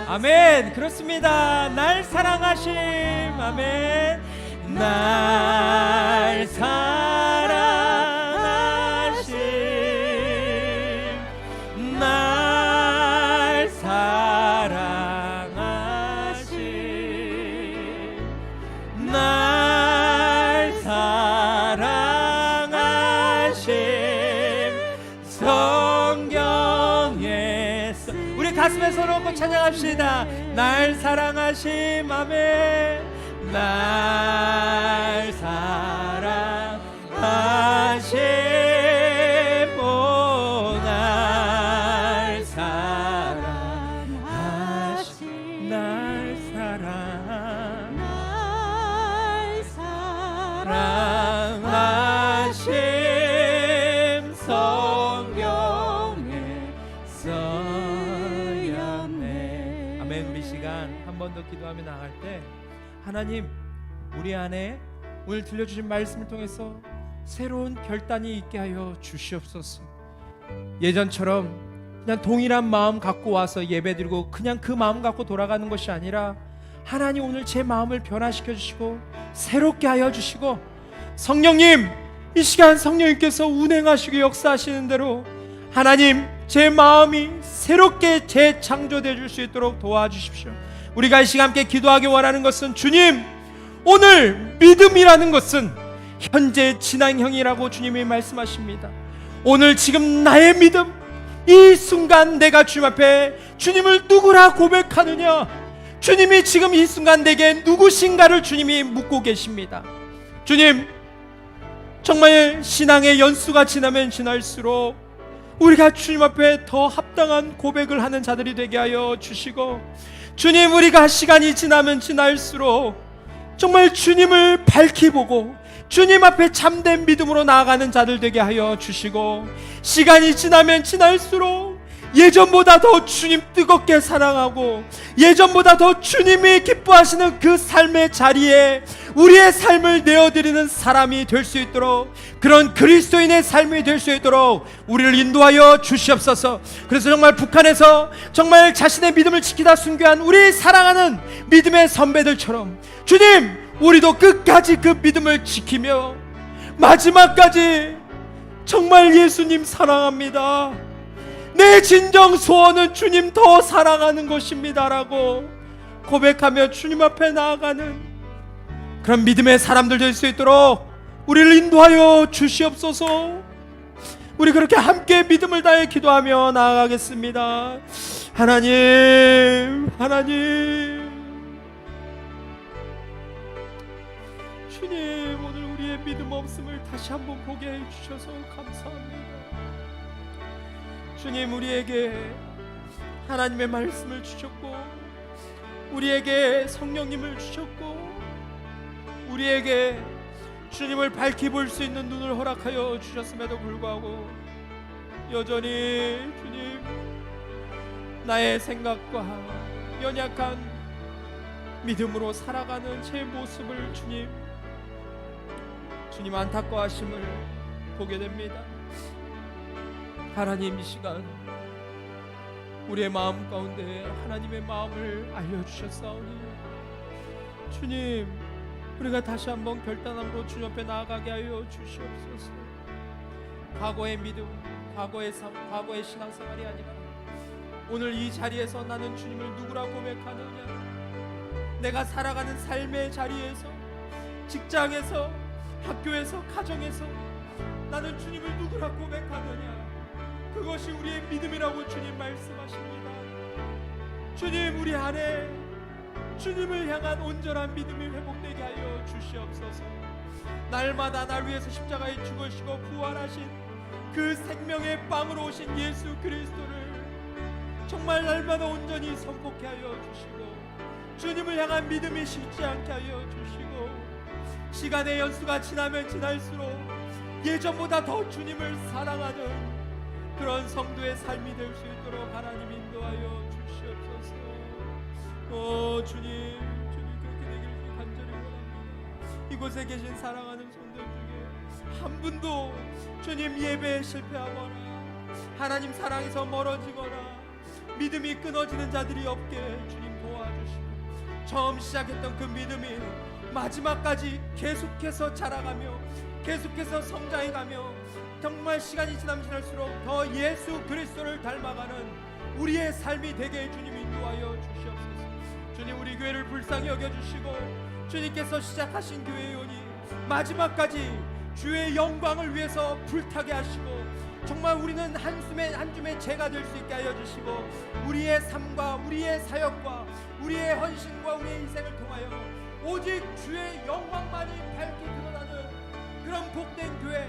아멘. 그렇습니다. 날 사랑하심. 아멘. 날 사랑하심, 날 사랑하심, 날 사랑하심 성경에서. 우리 가슴에 손 얹고 찬양합시다. 날 사랑하심. 아멘. 날 사랑하심, 오 날 사랑하심, 날 사랑하심 성경에 써였네. 아멘. 우리 시간 한 번 더 기도하며 나갈 때, 하나님, 우리 안에 오늘 들려주신 말씀을 통해서 새로운 결단이 있게 하여 주시옵소서. 예전처럼 그냥 동일한 마음 갖고 와서 예배드리고 그냥 그 마음 갖고 돌아가는 것이 아니라, 하나님, 오늘 제 마음을 변화시켜 주시고 새롭게 하여 주시고, 성령님, 이 시간 성령님께서 운행하시고 역사하시는 대로 하나님, 제 마음이 새롭게 재창조되어 줄 수 있도록 도와주십시오. 우리가 이 시간 함께 기도하기 원하는 것은, 주님, 오늘 믿음이라는 것은 현재 진행형이라고 주님이 말씀하십니다. 오늘 지금 나의 믿음, 이 순간 내가 주님 앞에 주님을 누구라 고백하느냐, 주님이 지금 이 순간 내게 누구신가를 주님이 묻고 계십니다. 주님, 정말 신앙의 연수가 지나면 지날수록 우리가 주님 앞에 더 합당한 고백을 하는 자들이 되게 하여 주시고, 주님, 우리가 시간이 지나면 지날수록 정말 주님을 밝히 보고 주님 앞에 참된 믿음으로 나아가는 자들 되게 하여 주시고, 시간이 지나면 지날수록 예전보다 더 주님 뜨겁게 사랑하고 예전보다 더 주님이 기뻐하시는 그 삶의 자리에 우리의 삶을 내어드리는 사람이 될 수 있도록, 그런 그리스도인의 삶이 될 수 있도록 우리를 인도하여 주시옵소서. 그래서 정말 북한에서 정말 자신의 믿음을 지키다 순교한 우리 사랑하는 믿음의 선배들처럼, 주님, 우리도 끝까지 그 믿음을 지키며 마지막까지 정말 예수님 사랑합니다, 내 진정 소원은 주님 더 사랑하는 것입니다 라고 고백하며 주님 앞에 나아가는 그런 믿음의 사람들 될 수 있도록 우리를 인도하여 주시옵소서. 우리 그렇게 함께 믿음을 다해 기도하며 나아가겠습니다. 하나님, 하나님, 다시 한번 보게 해주셔서 감사합니다. 주님, 우리에게 하나님의 말씀을 주셨고, 우리에게 성령님을 주셨고, 우리에게 주님을 밝히 볼 수 있는 눈을 허락하여 주셨음에도 불구하고 여전히 주님, 나의 생각과 연약한 믿음으로 살아가는 제 모습을 주님 안타까워하심을 보게 됩니다. 하나님, 이 시간 우리의 마음 가운데 하나님의 마음을 알려주셨사오니 주님, 우리가 다시 한번 결단함으로 주님 앞에 나아가게 하여 주시옵소서. 과거의 믿음, 과거의 삶, 과거의 신앙생활이 아니라 오늘 이 자리에서 나는 주님을 누구라 고백하느냐, 내가 살아가는 삶의 자리에서, 직장에서, 학교에서, 가정에서 나는 주님을 누구라 고백하느냐, 그것이 우리의 믿음이라고 주님 말씀하십니다. 주님, 우리 안에 주님을 향한 온전한 믿음이 회복되게 하여 주시옵소서. 날마다 날 위해서 십자가에 죽으시고 부활하신 그 생명의 빵으로 오신 예수 그리스도를 정말 날마다 온전히 선포케 하여 주시고, 주님을 향한 믿음이 식지 않게 하여 주시고, 시간의 연수가 지나면 지날수록 예전보다 더 주님을 사랑하는 그런 성도의 삶이 될 수 있도록 하나님 인도하여 주시옵소서. 주님 그렇게 되기를 간절히 원합니다. 이곳에 계신 사랑하는 성도들 중에 한 분도 주님 예배에 실패하거나 하나님 사랑에서 멀어지거나 믿음이 끊어지는 자들이 없게 주님 도와주시고, 처음 시작했던 그 믿음이 마지막까지 계속해서 자라가며 계속해서 성장해가며 정말 시간이 지나면 지날수록 더 예수 그리스도를 닮아가는 우리의 삶이 되게 주님 인도하여 주시옵소서. 주님, 우리 교회를 불쌍히 여겨주시고 주님께서 시작하신 교회의 연이 마지막까지 주의 영광을 위해서 불타게 하시고, 정말 우리는 한 줌의 재가 될 수 있게 하여 주시고, 우리의 삶과 우리의 사역과 우리의 헌신과 우리의 인생을 통하여 오직 주의 영광만이 밝게 드러나는 그런 복된 교회,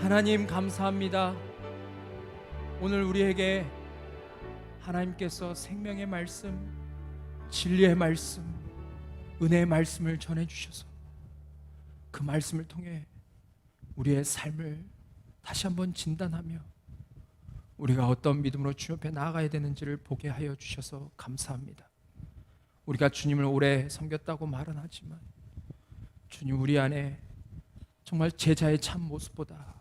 하나님 감사합니다. 오늘 우리에게 하나님께서 생명의 말씀, 진리의 말씀, 은혜의 말씀을 전해주셔서 그 말씀을 통해 우리의 삶을 다시 한번 진단하며 우리가 어떤 믿음으로 주님 앞에 나아가야 되는지를 보게 하여 주셔서 감사합니다. 우리가 주님을 오래 섬겼다고 말은 하지만 주님, 우리 안에 정말 제자의 참 모습보다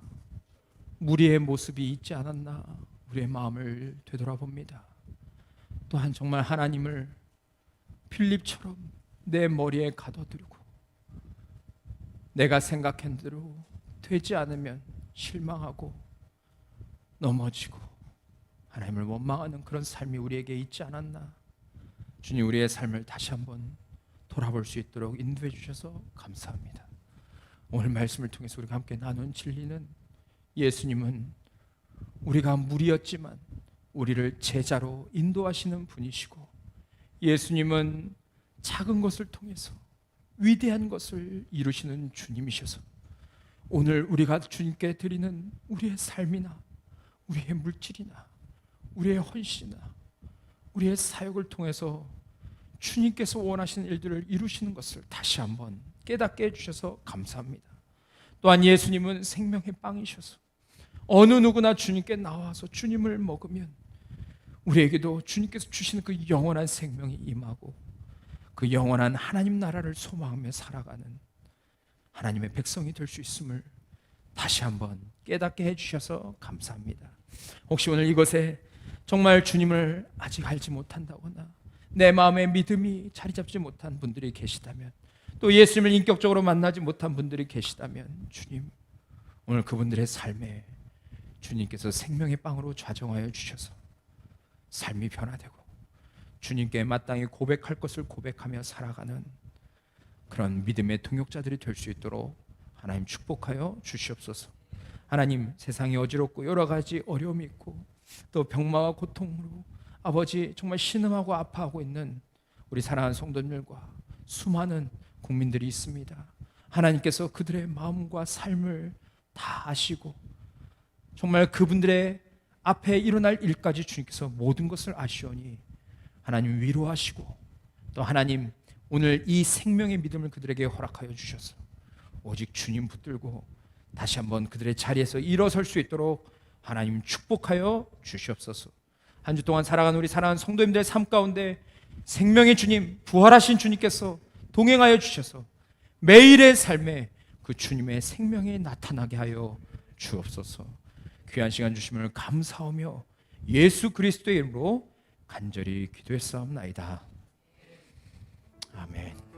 무리의 모습이 있지 않았나 우리의 마음을 되돌아봅니다. 또한 정말 하나님을 필립처럼 내 머리에 가둬두고 내가 생각한 대로 되지 않으면 실망하고 넘어지고 하나님을 원망하는 그런 삶이 우리에게 있지 않았나. 주님, 우리의 삶을 다시 한번 돌아볼 수 있도록 인도해 주셔서 감사합니다. 오늘 말씀을 통해서 우리가 함께 나눈 진리는, 예수님은 우리가 무리였지만 우리를 제자로 인도하시는 분이시고, 예수님은 작은 것을 통해서 위대한 것을 이루시는 주님이셔서 오늘 우리가 주님께 드리는 우리의 삶이나 우리의 물질이나 우리의 헌신이나 우리의 사역을 통해서 주님께서 원하시는 일들을 이루시는 것을 다시 한번 깨닫게 해주셔서 감사합니다. 또한 예수님은 생명의 빵이셔서 어느 누구나 주님께 나와서 주님을 먹으면 우리에게도 주님께서 주시는 그 영원한 생명이 임하고, 그 영원한 하나님 나라를 소망하며 살아가는 하나님의 백성이 될 수 있음을 다시 한번 깨닫게 해주셔서 감사합니다. 혹시 오늘 이곳에 정말 주님을 아직 알지 못한다거나 내 마음의 믿음이 자리 잡지 못한 분들이 계시다면, 또 예수님을 인격적으로 만나지 못한 분들이 계시다면, 주님, 오늘 그분들의 삶에 주님께서 생명의 빵으로 좌정하여 주셔서 삶이 변화되고 주님께 마땅히 고백할 것을 고백하며 살아가는 그런 믿음의 동역자들이 될 수 있도록 하나님 축복하여 주시옵소서. 하나님, 세상이 어지럽고 여러 가지 어려움이 있고 또 병마와 고통으로 아버지 정말 신음하고 아파하고 있는 우리 사랑하는 성도님들과 수많은 국민들이 있습니다. 하나님께서 그들의 마음과 삶을 다 아시고 정말 그분들의 앞에 일어날 일까지 주님께서 모든 것을 아시오니 하나님 위로하시고, 또 하나님 오늘 이 생명의 믿음을 그들에게 허락하여 주셔서 오직 주님 붙들고 다시 한번 그들의 자리에서 일어설 수 있도록 하나님 축복하여 주시옵소서. 한 주 동안 살아간 우리 사랑하는 성도님들의 삶 가운데 생명의 주님, 부활하신 주님께서 동행하여 주셔서 매일의 삶에 그 주님의 생명이 나타나게 하여 주옵소서. 귀한 시간 주심을 감사하며 예수 그리스도의 이름으로 간절히 기도했사옵나이다. 아멘.